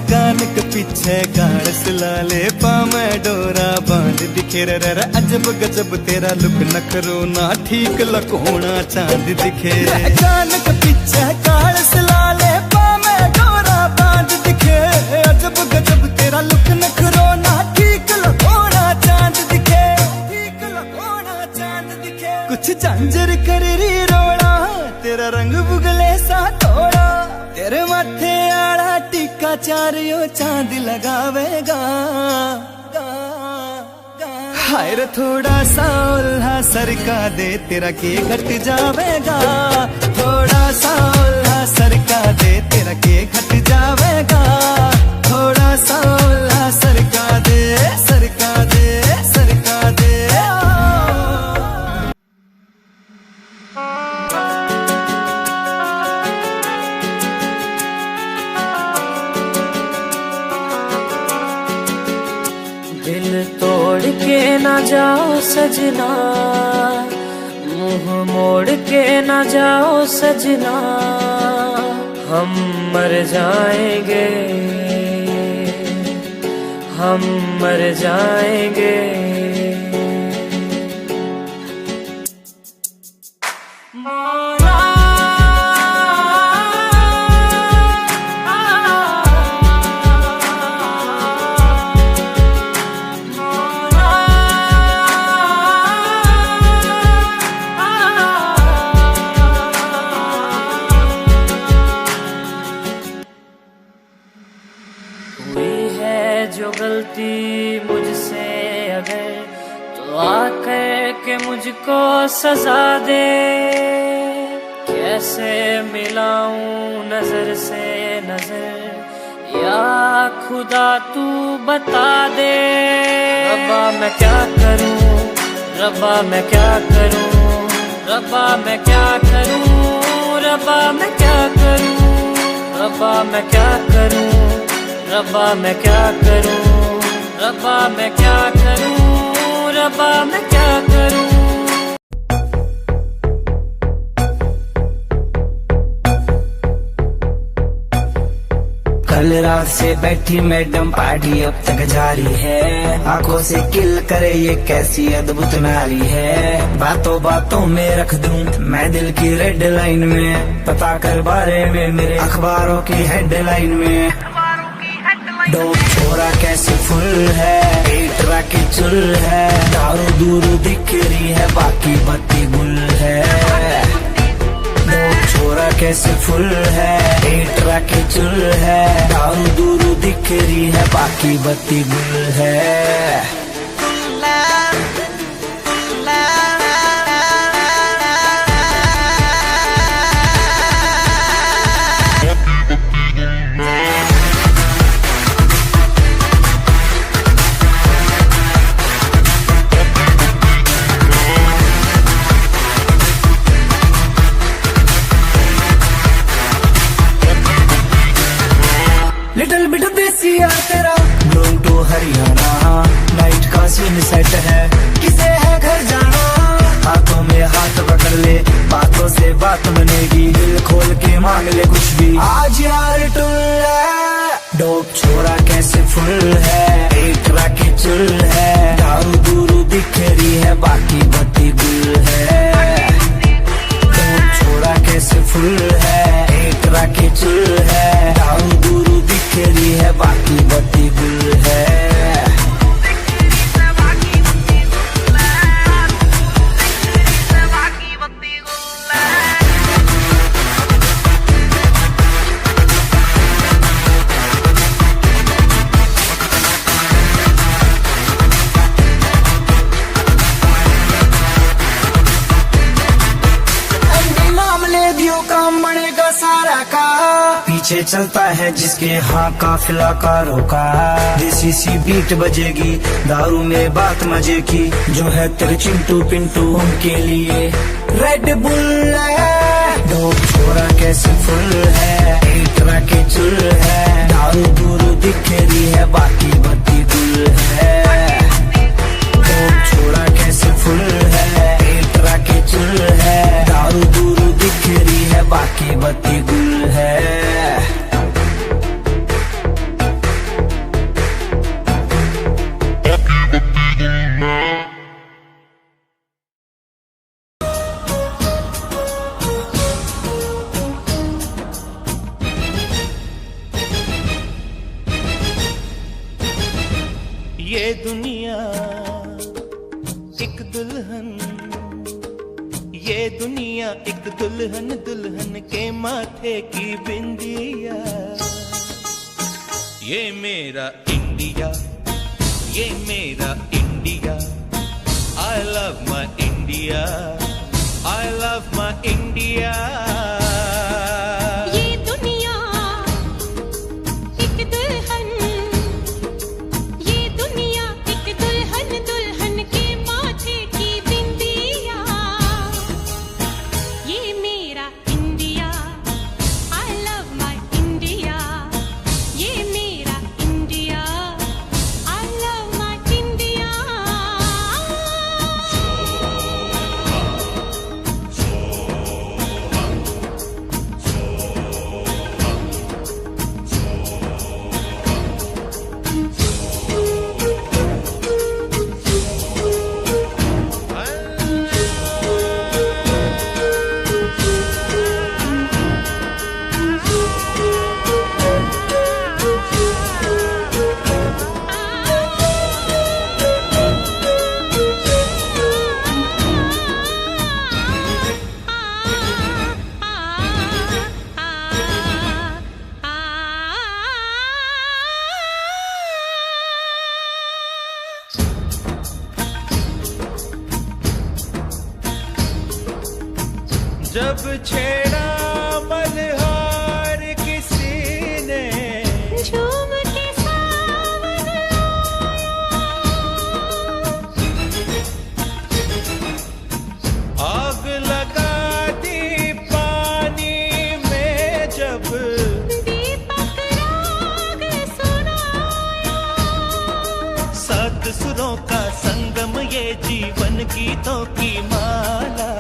कान के पीछे गाड़ सिलाले पामे डोरा बांध दिखे रे अजब गजब तेरा लुक नखरो ना ठीक लकोना चांद दिखे। कान के पीछे गाड़ सिलाले पामे डोरा बांध दिखे, अजब गजब तेरा लुक नखरो ना ठीक लकोना चांद दिखे, ठीक लकोना चांद दिखे। कुछ झांझर कर री रोड़ा तेरा रंग बुगले सा थोड़ा, तेरे माथे आड़ा टीका चारियो चांद लगावेगा। हाय रे थोड़ा सा उल्हा सरका दे तेरा के घट जावेगा, थोड़ा सा उल्हा सरका दे तेरा के घट जावेगा, थोड़ा सा उल्हा सरका दे, सरका दे, सरका दे। दिल तोड़ के ना जाओ सजना, मुंह मोड़ के ना जाओ सजना, हम मर जाएंगे, हम मर जाएंगे। जो गलती मुझसे अगर तो आकर के मुझको सजा दे, कैसे मिलाऊं नजर से नजर या खुदा तू बता दे। रब्बा मैं क्या करूं, रब्बा मैं क्या करूं, रब्बा मैं क्या करूं, रब्बा मैं क्या करूं, रब्बा मैं क्या करूं, रब्बा मैं क्या करूं, रब्बा मैं क्या करूं, रब्बा मैं क्या करूं। कल रात से बैठी मैडम पार्टी अब तक जारी है, आंखों से किल करे ये कैसी अद्भुत नारी है। बातों बातों में रख दूं मैं दिल की रेड लाइन में, पता कर बारे में मेरे अखबारों की हेडलाइन में। डोप छोरा कैसे फुल है, पेट राके चुल है, दारू दूरू दिख रही है बाकी बत्ती गुल है। डोप छोरा कैसे फुल है, पेट राके चुल है, दारू दूरू दिख रही है बाकी बत्ती गुल है। लिटिल बिट देसी यार तेरा ग्रोइंग टू हरियाणा, नाइट का सीन सेट है किसे है घर जाना। हाथों में हाथ पकड़ ले बातों से बात बनेगी, दिल खोल के मांग ले कुछ भी आज यार टुल है। डोप छोरा कैसे फुल है, पेट राके चुल है, दारू दूरू दिख रही है बाकी बत्ती गुल है। डोप छोरा कैसे फुल है, पेट राके चुल है, दारू दूरू दिख रही है बाकी बत्ती गुल है। पीछे चलता है जिसके हाँ काफिला कारों का। देसी सी बीट बजेगी, दारू में बात मजे की, जो है तेरे चिंटू पिंटू उनके लिए रेड बुल है। डोप छोरा कैसे फुल है, एटरा के चुल है, दारू दूरू दिख रही है बाकी बत्ती गुल है। डोप छोरा कैसे फुल है, एटरा के चुल है, दारू दूरू दिख रही है बाकी बत्ती गुल है। ये दुनिया एक दुल्हन, ये दुनिया एक दुल्हन, दुल्हन के माथे की बिंदिया। ये मेरा इंडिया, ये मेरा India, I love my India, I love my India। ये दुनिया एक दुल्हन, ये दुनिया एक दुल्हन, दुल्हन के माथे की बिंदिया। ये मेरा India, I love my India, ये मेरा India, I love my India। जब छेड़ा मल्हार किसी ने, झूम के सावन आग लगा दी पानी में, जब दीपक राग सुनाया। सात सुरों का संगम, ये जीवन गीतों की माला।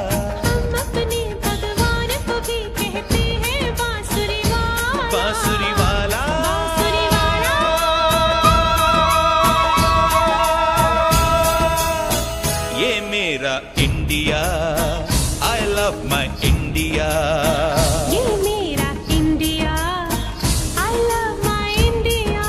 हम अपने भगवान को भी कहते हैं बांसुरी वाला, बांसुरी वाला, बांसुरी वाला। ये मेरा India, I love my India। ये मेरा India, I love my India।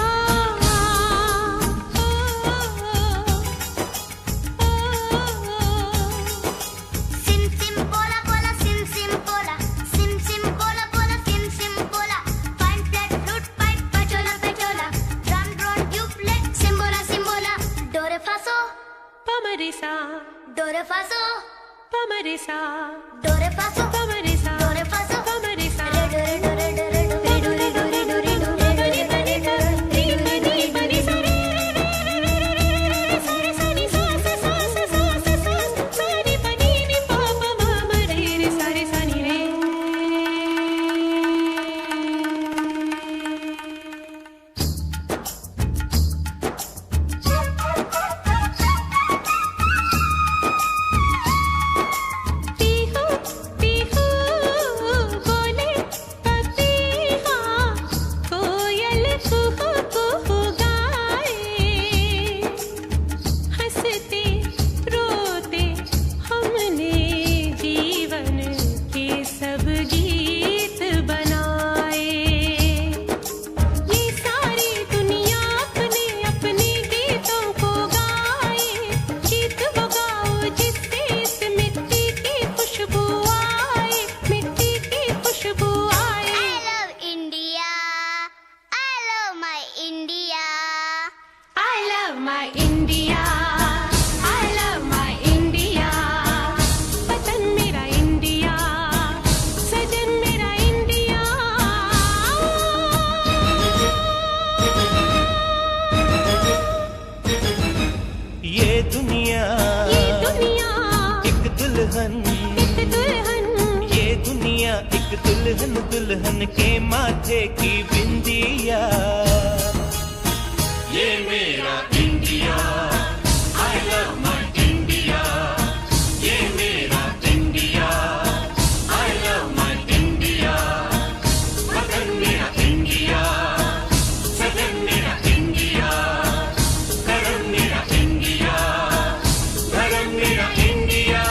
सिम सिम बोला बोला, सिम सिम बोला, सिम सिम बोला बोला, सिम सिम बोला। फाइन फ्लैट फ्लूट पाइप पचोला पचोला, ड्रम ड्रोन ट्यूबलेट सिम्बोला सिम्बोला। डोरे फासो पमरिसा, डोरे फासो पमरिसा, डोरे फासो पमरिसा, डोरे फासो पमरिसा। रे डोरे डोरे डोरे डोरे डोरे डोरे डोरे डोरे डोरे डोरे डोरे डोरे पनिसा। सारे सानी सास सास सास सास, सानी पनी नी पापा मामा रे रे, सारे सानी रे। पीहू पीहू बोले पपी दुनिया एक दुल्हन, ये दुनिया एक दुल्हन, दुल्हन के माथे की बिंदिया। ये मेरा India, I love my India, ये मेरा India, I love my India, वतन मेरा इंडिया, सदन मेरा इंडिया, करम मेरा इंडिया, धर्म मेरा इंडिया।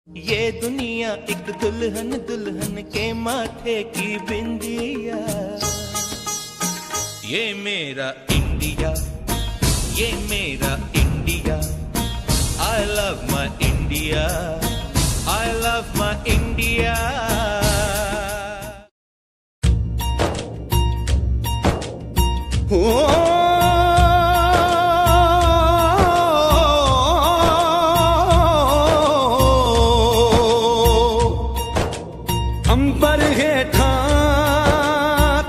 ये दुनिया एक दुल्हन, दुल्हन के माथे की बिंदिया। ये मेरा इंडिया, ये मेरा India, I love my India, I love my India। अंबर हेठा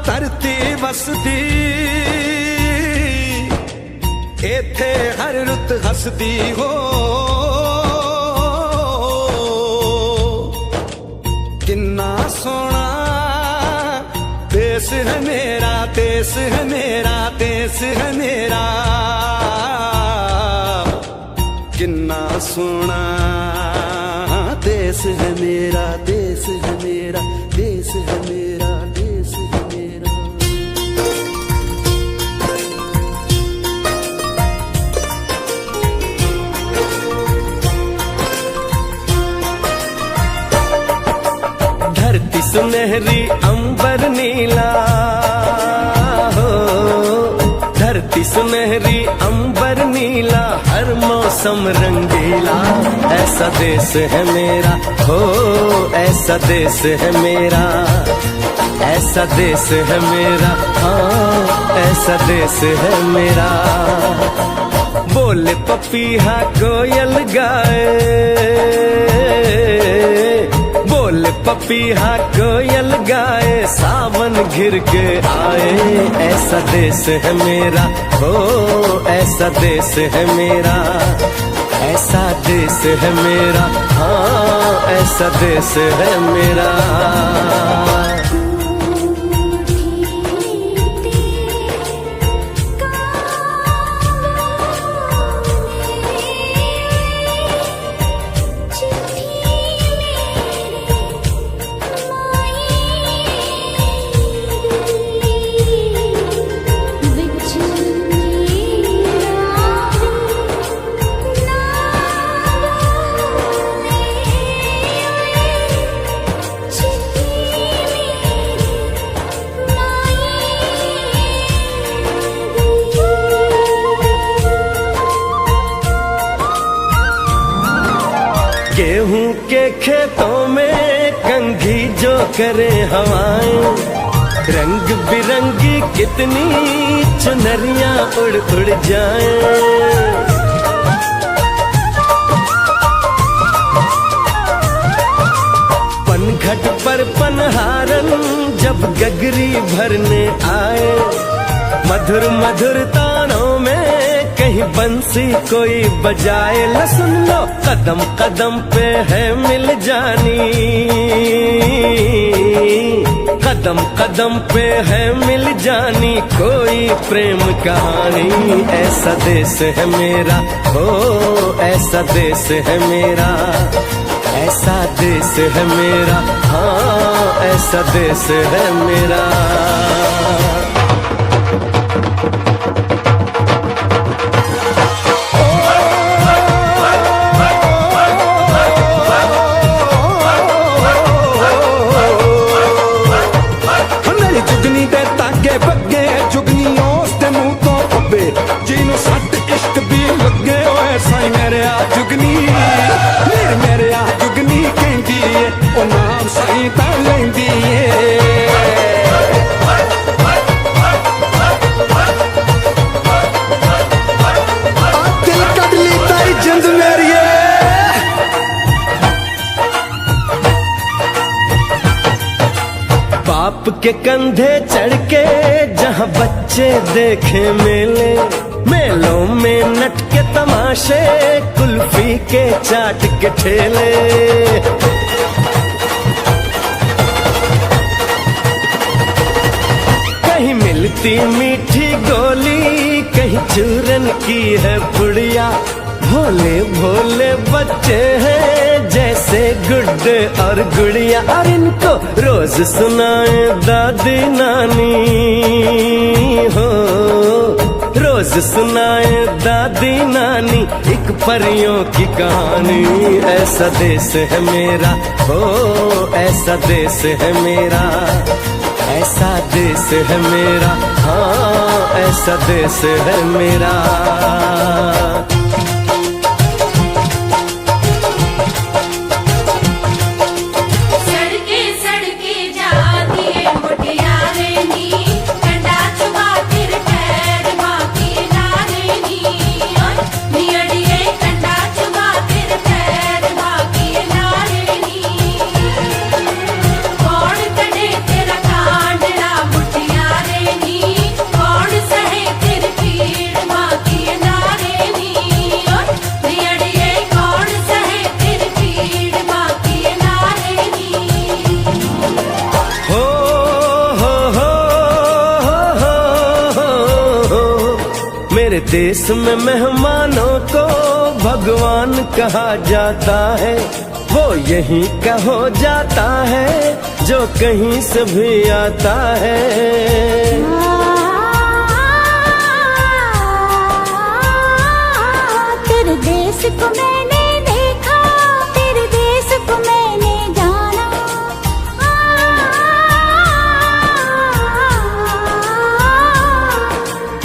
धरती वसदी, एथे हर रुत हसदी हो। किन्ना सोना देश है मेरा, देश है मेरा, देश है मेरा। किन्ना सोना देश है मेरा, देश है मेरा, देश है मेरा, देश है मेरा। धरती सुनहरी अंबर नीला हो, धरती सुनहरी अंबर नीला, हर मौसम रंगीला। ऐसा देश है मेरा हो, ऐसा देश है मेरा, ऐसा देश है मेरा, हाँ ऐसा देश है मेरा। बोले पपीहा कोयल गाए, बोले पपीहा कोयल गाए, सावन घिर के आए। ऐसा देश है मेरा हो, ऐसा देश है मेरा, ऐसा देश है मेरा, हाँ ऐसा देश है मेरा। गेहूं के खेतों में कंघी जो करे हवाएं, रंग बिरंगी कितनी चुनरियां उड़ उड़ जाएं। पनघट पर पनहारन जब गगरी भरने आए, मधुर मधुर तानों में कहीं बंसी कोई बजाए। ल सुन लो कदम कदम पे है मिल जानी, कदम कदम पे है मिल जानी कोई प्रेम कहानी। ऐसा देश है मेरा हो, ऐसा देश है मेरा, ऐसा देश है मेरा, हाँ ऐसा देश है मेरा। नहीं उसके मुंह तो पब्बे जिन्हों सट इश्क भी लगे होए साई मेरे आ जुगनी मेरे आ जुगनी कहती है ओ नाम साई ता लेंदी है दिल कट ली तारी जिंद मेरी बाप के कंधे चढ़ के जहाँ बच्चे देखे मेले मेलों में नट के तमाशे कुल्फी के चाट के ठेले कहीं मिलती मीठी गोली कहीं चूरन की है पुड़िया भोले भोले बच्चे हैं जैसे गुड्डे और गुड़िया और इनको रोज सुनाए दादी नानी हो रोज सुनाए दादी नानी एक परियों की कहानी ऐसा देश है मेरा हो ऐसा देश है मेरा ऐसा देश है मेरा हाँ ऐसा देश है मेरा मेरे देश में मेहमानों को भगवान कहा जाता है वो यहीं का हो जाता है जो कहीं से भी आता है तेरे देश को मैंने देखा तेरे देश को मैंने जाना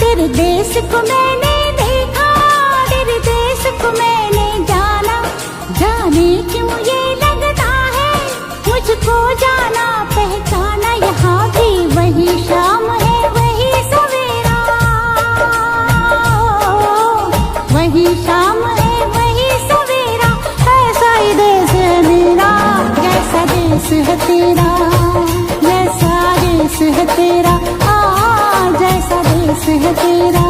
तेरे देश को मैंने देखा तेरे देश को मैंने जाना जाने क्यों ये लगता है मुझको जाना पहचाना यहाँ भी वही शाम है वही सवेरा वही शाम है वही सवेरा ऐसा ही देश है मेरा जैसा देश है तेरा जैसा देश है तेरा जैसा देश है तेरा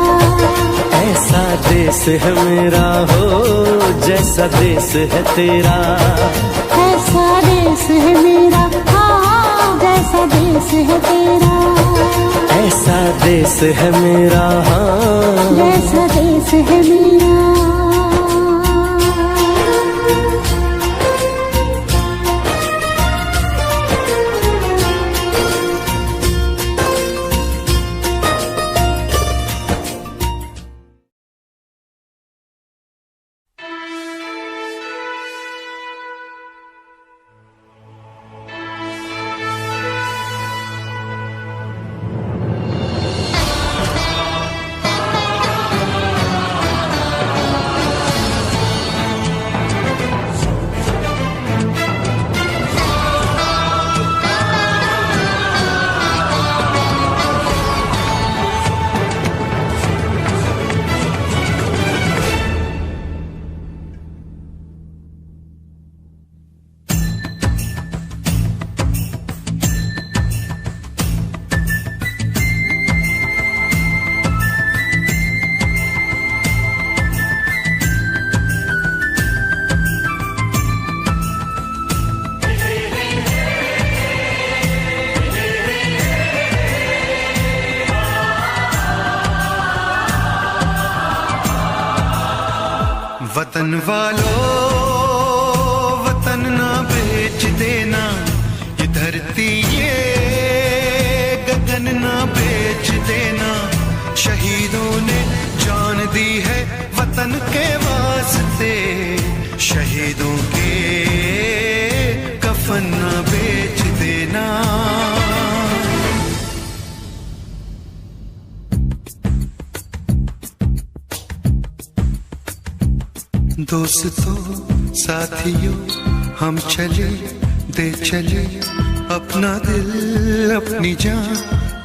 ऐसा देश है मेरा हो जैसा देश है तेरा ऐसा देश है मेरा हाँ जैसा देश है तेरा ऐसा देश है मेरा हाँ जैसा देश है मेरा वतन वालों वतन ना बेच देना ये धरती ये गगन ना बेच देना शहीदों ने जान दी है वतन के वास्ते शहीदों के कफन ना बेच देना दोस्तों साथियों हम चले दे चले अपना दिल अपनी जान,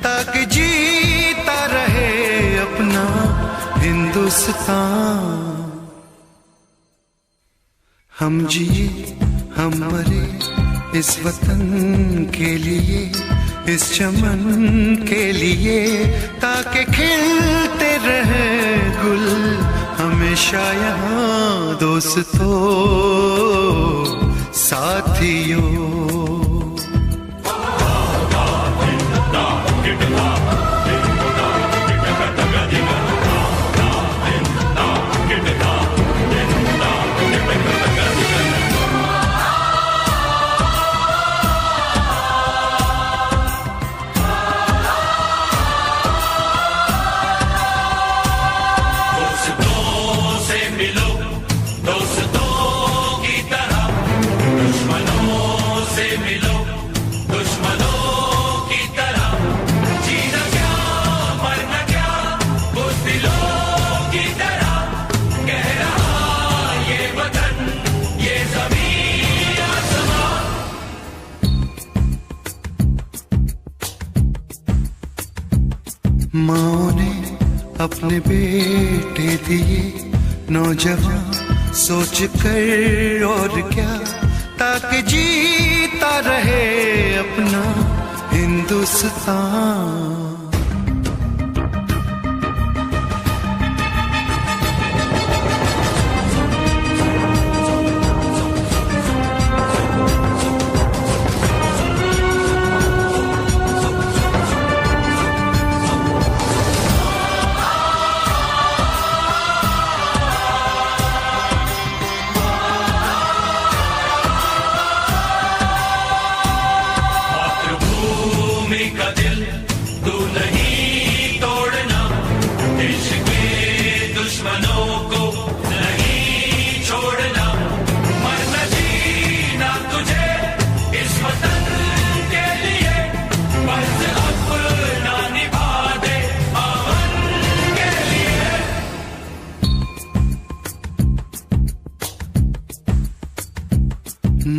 ताकि जीता रहे अपना हिंदुस्तान। हम जिए हम मरे इस वतन के लिए, इस चमन के लिए, ताकि खिलते रहे गुल हमेशा यहाँ। दोस्तों साथियों माँ ने अपने बेटे दिए नौजवान सोच कर और क्या, ताकि जीता रहे अपना हिंदुस्तान।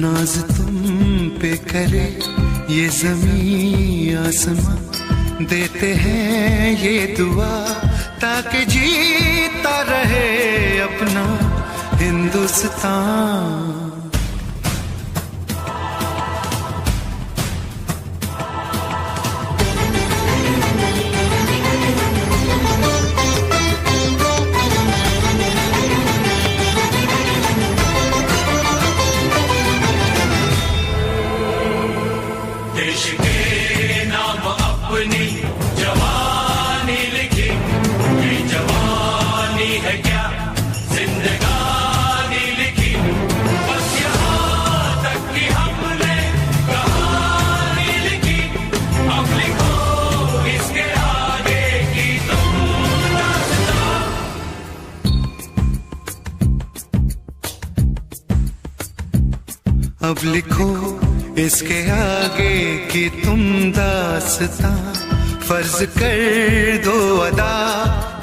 नाज तुम पे करे ये ज़मीं आसमां, देते हैं ये दुआ ताकि जीता रहे अपना हिंदुस्तान। देश के नाम अपनी जवानी लिखी, ये जवानी है क्या जिंदगानी लिखी, बस यहाँ तक कि हमने कहानी लिखी, अब लिखो इसके आगे की तुम दास्तां। अब लिखो इसके आगे की तुम दास्तां, फर्ज कर दो अदा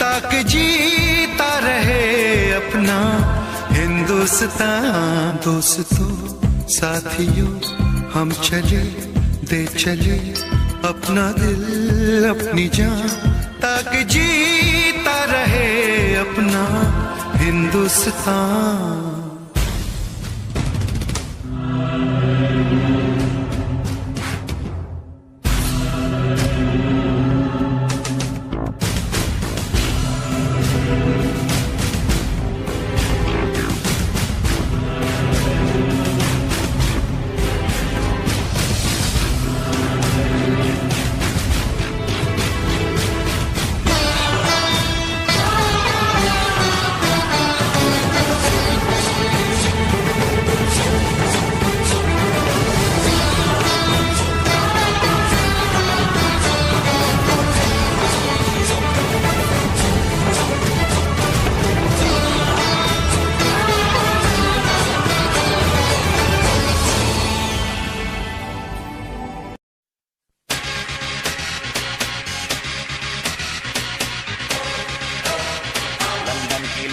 ताकि जीता रहे अपना हिंदुस्तान। दोस्तों साथियों हम चले दे चले अपना दिल अपनी जान, ताकि जीता रहे अपना हिंदुस्तान।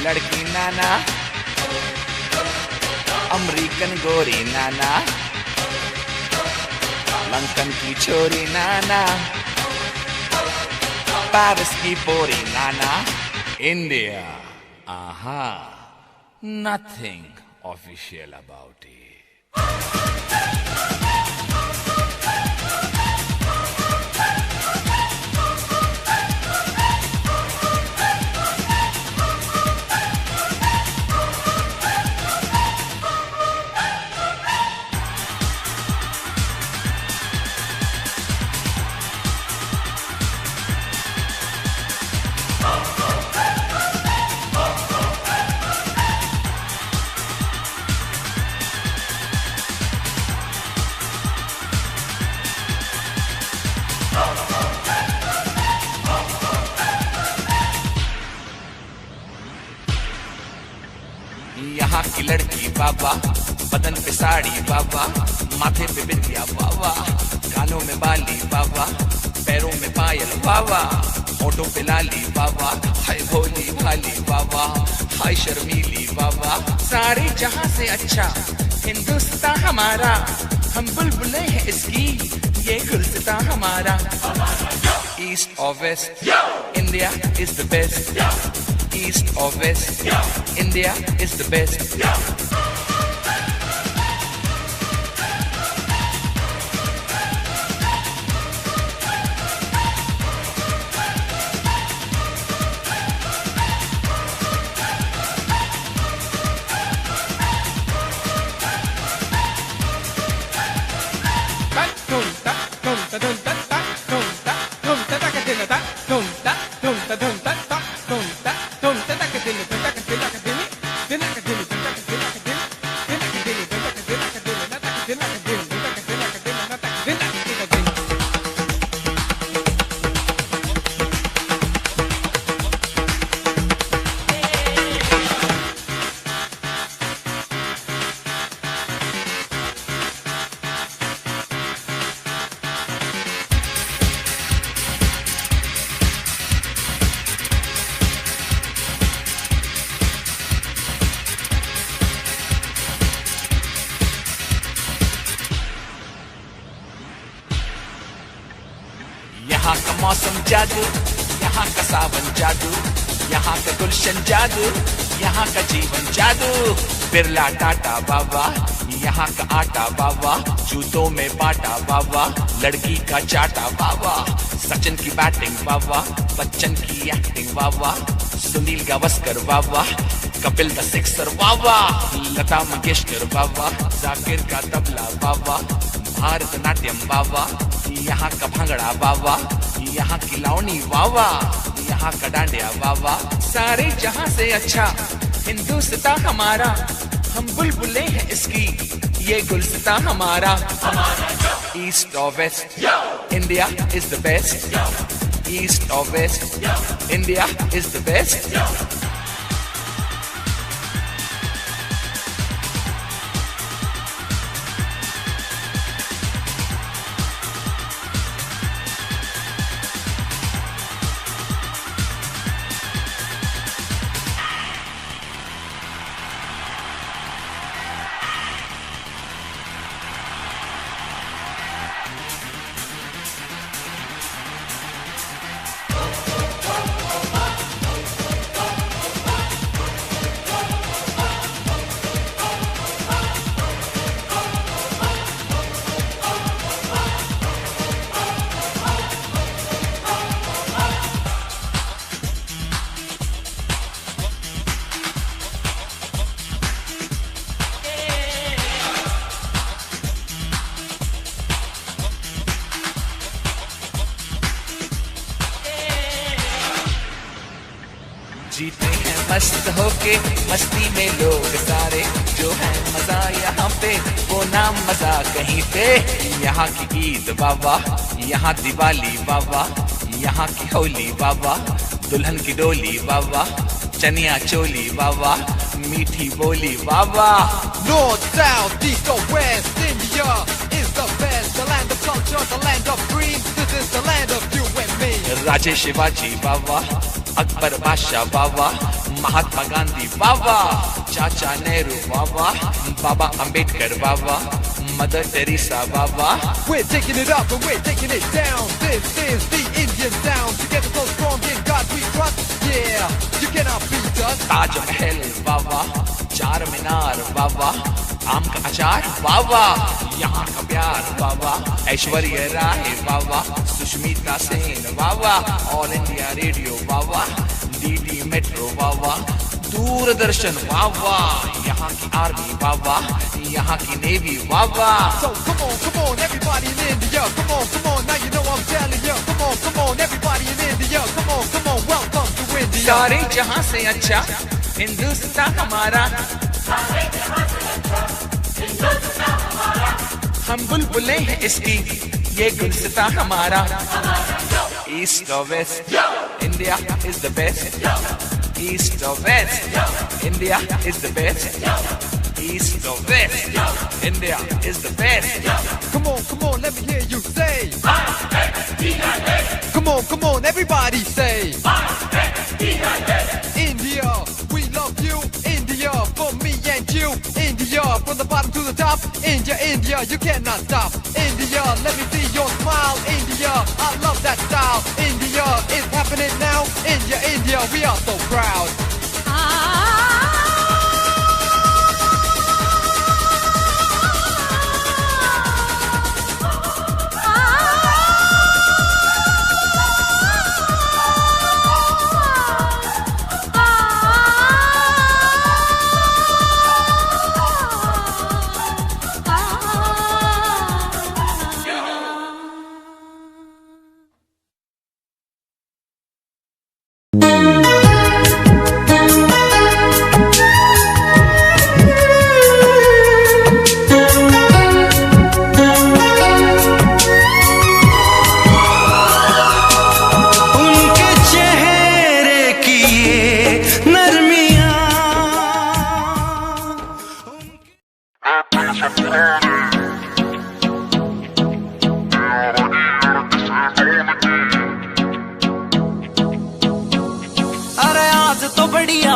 लड़की नाना अमेरिकन गोरी नाना, लंदन की छोरी नाना, पेरिस की पोरी नाना, India, aha, nothing official about it. यहाँ की लड़की बाबा, बदन पे साड़ी बाबा, माथे पे बिंदिया बाबा, कानों में बाली बाबा, पैरों में पायल बाबा, होठों पे लाली बाबा, हाय भोली भाली बाबा, हाय शर्मीली बाबा। सारे जहां से अच्छा हिंदुस्तान हमारा, हम बुलबुले हैं इसकी, ये गुलसितां हमारा। ईस्ट और west, India is the best. East or west, India is the best. यहाँ का मौसम जादू, यहाँ का सावन जादू, यहाँ का गुलशन जादू, यहाँ का जीवन जादू। बिरला टाटा बाबा, यहाँ का आटा बाबा, जूतों में बाटा बाबा, लड़की का चाटा बाबा। सचिन की बैटिंग बाबा, बच्चन की एक्टिंग बाबा, सुनील गावस्कर बाबा, कपिल द सिक्सर बाबा, लता मंगेशकर बाबा, जाकिर का तबला बाबा, भारतनाट्यम बाबा, यहाँ का भांगड़ा बाबा, यहाँ की लावनी बाबा, यहाँ का डांडिया बाबा। सारे जहां से अच्छा हिंदुस्तान हमारा, हम बुलबुले हैं इसकी, ये गुलसितां हमारा। ईस्ट और west, India is the best. East और west, India is the best. जीते हैं मस्त होके मस्ती में लोग सारे, जो है मजा यहाँ पे वो नाम मजा कहीं पे। यहाँ की ईद बाबा, यहाँ दिवाली बाबा, यहाँ की होली बाबा, दुल्हन की डोली बाबा, चनिया चोली बाबा, मीठी बोली बाबा। North, south, east or west, India is the best. The land of culture, the land of dreams. This is the land of you and me. राजे शिवाजी बाबा, अकबर बादशाह बाबा, महात्मा गांधी बाबा, चाचा नेहरू बाबा, बाबा अंबेडकर बाबा, मदर टेरेसा बाबा। We're taking it up and we're taking it down. This is the Indian sound. Together so strong in God we trust. Yeah, you cannot beat us. Taj Mahal बाबा, Charminar बाबा, आम का अचार बाबा, यहाँ का प्यार बाबा, ऐश्वर्या राय बाबा, सुष्मिता सेन बाबा, ऑल इंडिया रेडियो बाबा, DD metro बाबा, दूरदर्शन बाबा, यहाँ की army बाबा, यहाँ की navy Baba. So come on, everybody in India. Come on, now you know I'm telling you. Come on, everybody in India. Come on, welcome to India. सारे जहां से अच्छा हिंदुस्तान हमारा, हम बुलबुलें हैं इसकी, ये गुलसिता हमारा। ईस्ट और west, India is the best. East और west, India is the best. East or west, India is the best. Come on, let me hear you say. Come on, everybody say. India, we love you. India, for me and you. India, from the bottom to the top. India, you cannot stop. India, let me see your smile. India, I love that style. India, it's happening now. India, we are so proud.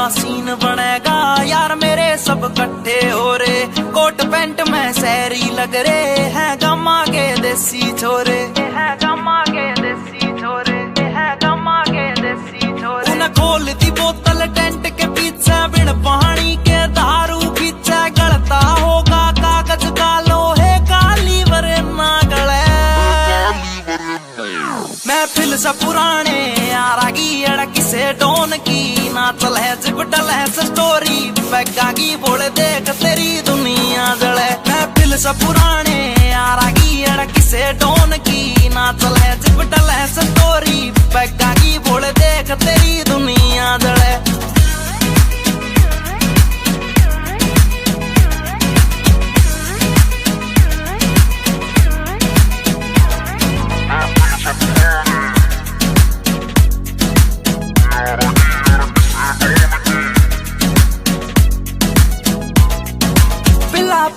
Scene बनेगा यार मेरे सब इकट्ठे हो रे, coat pant में शहरी लग रे हैं, गमा के देसी छोरे हैं, गमा के देसी छोरे हैं, गमा के देसी छोरे। उन्हें खोल दी बोतल टेंट के पीछे, बिन पानी के दारू पीछे, गलता होगा कागज का लोहे का लीवर ना गले। महफिल से पुराने यारागी अड़की से डोन की, ना चल है जिपटल है स्टोरी बैगा की, बोले देख तेरी दुनिया जले। महफिल से पुराने यारागी अड़की से डोन की, ना चल है जिपटल है स्टोरी बैगा की, बोले देख तेरी दुनिया जले।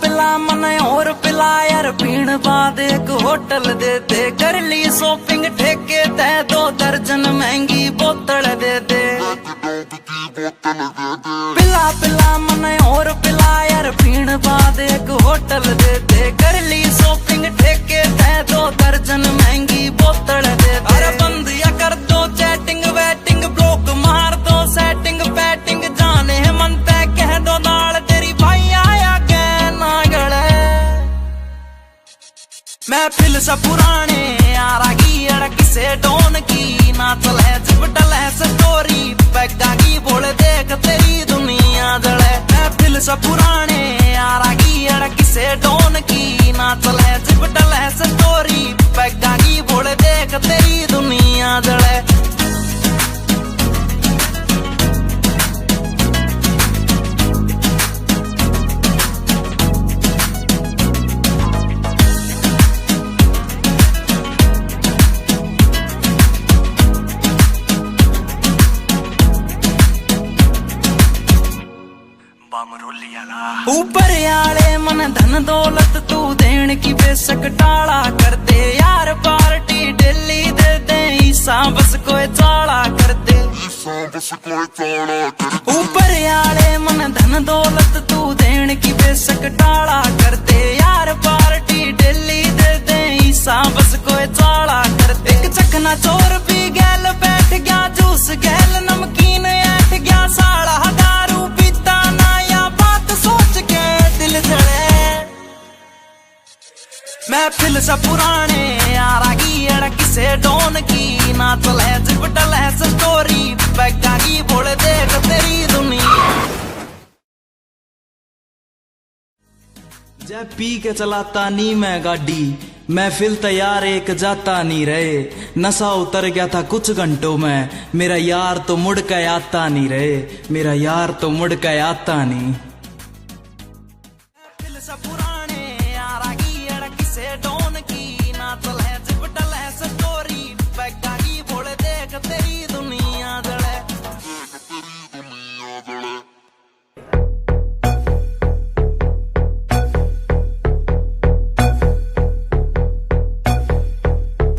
पिला मन और पिला यार, पीण बाद एक होटल दे दे, कर ली शॉपिंग ठेके ते 2 दर्जन महंगी बोतल दे दे। पिला मन और पिला यार, पीण बाद एक होटल दे दे, कर ली शॉपिंग ठेके ते 2 दर्जन महंगी बोतल दे दे। अरे बंद या कर दो चैटिंग वेटिंग, ब्लॉक मार दो सेटिंग पैटिंग, जाने मन तय कह दो दाल तेरी भाई आया महफिल से पुराने यारागी अड़की से डोन की, ना चल है जिपटल है स्टोरी बैगा की, बोले देख तेरी दुनिया जले। महफिल से पुराने यारागी अड़की से डोन की, ना चल है जिपटल है स्टोरी बैगा की, बोले देख तेरी दुनिया जले। अमरोली वाला। ऊपर आले मन धन दौलत तू देन की बेशक टाला कर दे यार, पार्टी डेली दे दे ईसा बस कोई चाला कर दे। ऊपर आले मन धन दौलत तू देन की बेशक टाला कर दे यार, पार्टी डेली दे दे ईसा बस कोई चाला कर दे। एक चखना चोर पी गैल बैठ गया जूस गैल नमकीन ऐठ गया, साला दारू पीता ना या बात सोच के दिल जले। महफिल सा पुराने यारा की अड़क से डोन की ना चले जिपटल है स्टोरी बैगा की बोल देख तेरी दुनिया। जब पी के चलाता नी मैं गाड़ी, महफिल तैयार एक जाता नहीं रहे। नशा उतर गया था कुछ घंटों में, मेरा यार तो मुड़ के आता नहीं रहे, मेरा यार तो मुड़ के आता नहीं।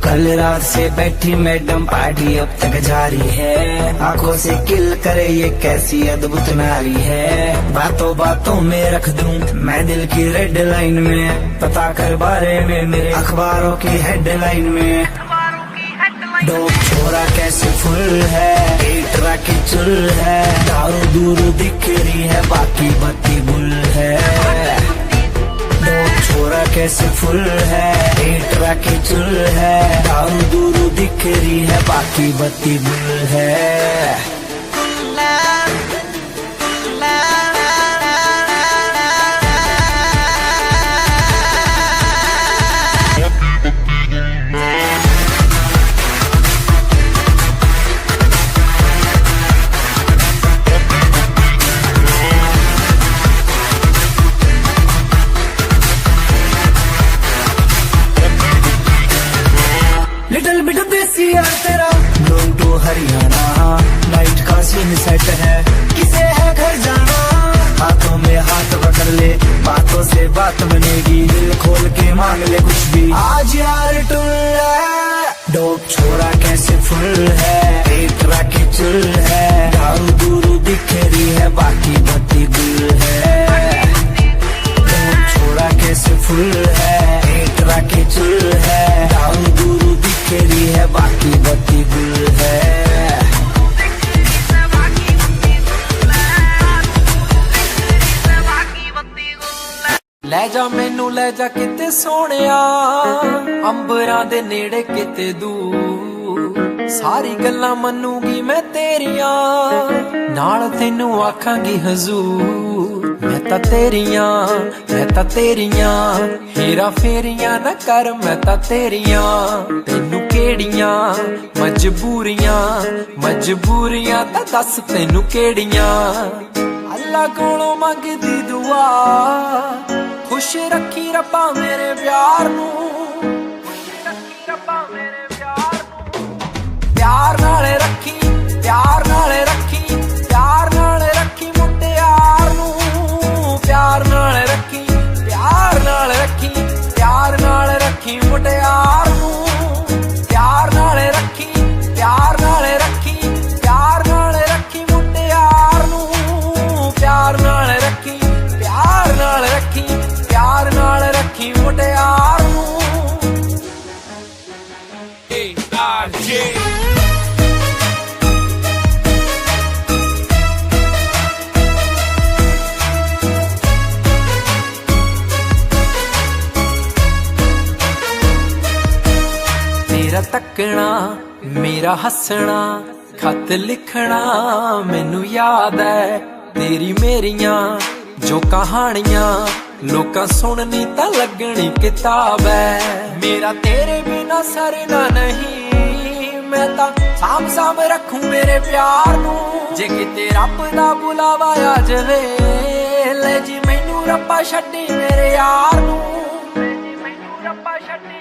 कल रात से बैठी मैडम पार्टी अब तक जारी है, आंखों से किल करे ये कैसी अद्भुत नारी है। बातों बातों में रख दूं मैं दिल की रेड लाइन में, पता कर बारे में मेरे अखबारों की हेडलाइन में। डोप छोरा कैसे फुल है, एटरा की चुल है, दारू दूर दिख रही है बाकी बत्ती गुल है। डोप छोरा कैसे फुल है, एटरा की चुल है, दारू दूर दिख रही है बाकी बत्ती गुल है। लिटिल बिट देसी यार तेरा गोइंग टू हरियाणा, नाइट का सीन सेट है किसे है घर जाना। हाथों में हाथ पकड़ ले बातों से बात बनेगी, दिल खोल के मांग ले कुछ भी आज यार टुल है। डोप छोरा कैसे फुल है, एटरा की चुल है, दारू दूर दिख रही है बाकी बत्ती गुल है। डोप छोरा कैसे फुल है, एटरा की चुल है, दारू दूर दिख रही है बाकी बत्ती गुल है। ਲੈ ਜਾ ਮੈਨੂੰ ਲੈ ਜਾ ਕਿਤੇ ਸੋਹਣਿਆ, ਅੰਬਰਾਂ ਦੇ ਨੇੜੇ ਕਿਤੇ ਦੂਰ, ਸਾਰੀ ਗੱਲਾਂ ਮੰਨੂਗੀ ਮੈਂ ਤੇਰੀਆਂ, ਨਾਲ ਤੈਨੂੰ ਆਖਾਂਗੀ ਹਜ਼ੂਰ। ਮੈਂ ਤਾਂ ਤੇਰੀਆਂ ਹੇਰਾ ਫੇਰੀਆਂ ਨਾ ਕਰ, ਮੈਂ ਤਾਂ ਤੇਰੀਆਂ, ਤੈਨੂੰ ਕਿਹੜੀਆਂ ਮਜਬੂਰੀਆਂ ਤਾਂ ਦੱਸ ਤੈਨੂੰ ਕਿਹੜੀਆਂ। ਅੱਲਾ ਕੋਲੋਂ ਮੰਗਦੀ ਦੁਆ, खुश रखी रब्बा मेरे प्यार नू, प्यार नाले रखी, प्यार नाले रखी, प्यार नाले रखी मुटियार नू, प्यार नाले रखी, प्यार नाले रखी, प्यार नाले रखी मुटियार नू, प्यार नाले रखी, प्यार नाले रखी, प्यार नाले रखी मुटियार नू, प्यार नाले रखी, प्यार नाले रखी, प्यार नाल रखी मुटियार नू। तेरा तकना मेरा हसना, खत लिखना मैनू याद है, तेरी मेरियां जो कहानियां लोका सुननी ता लगनी किताब है। मेरा तेरे बिना सरना नहीं, मैं ता साम रखूं मेरे प्यार नू, जे किते रब दा बुलावा आ जावे, ले जी मैनू रब्बा छड्डी मेरे यार नू, ले जी मैनू रब्बा छड्डी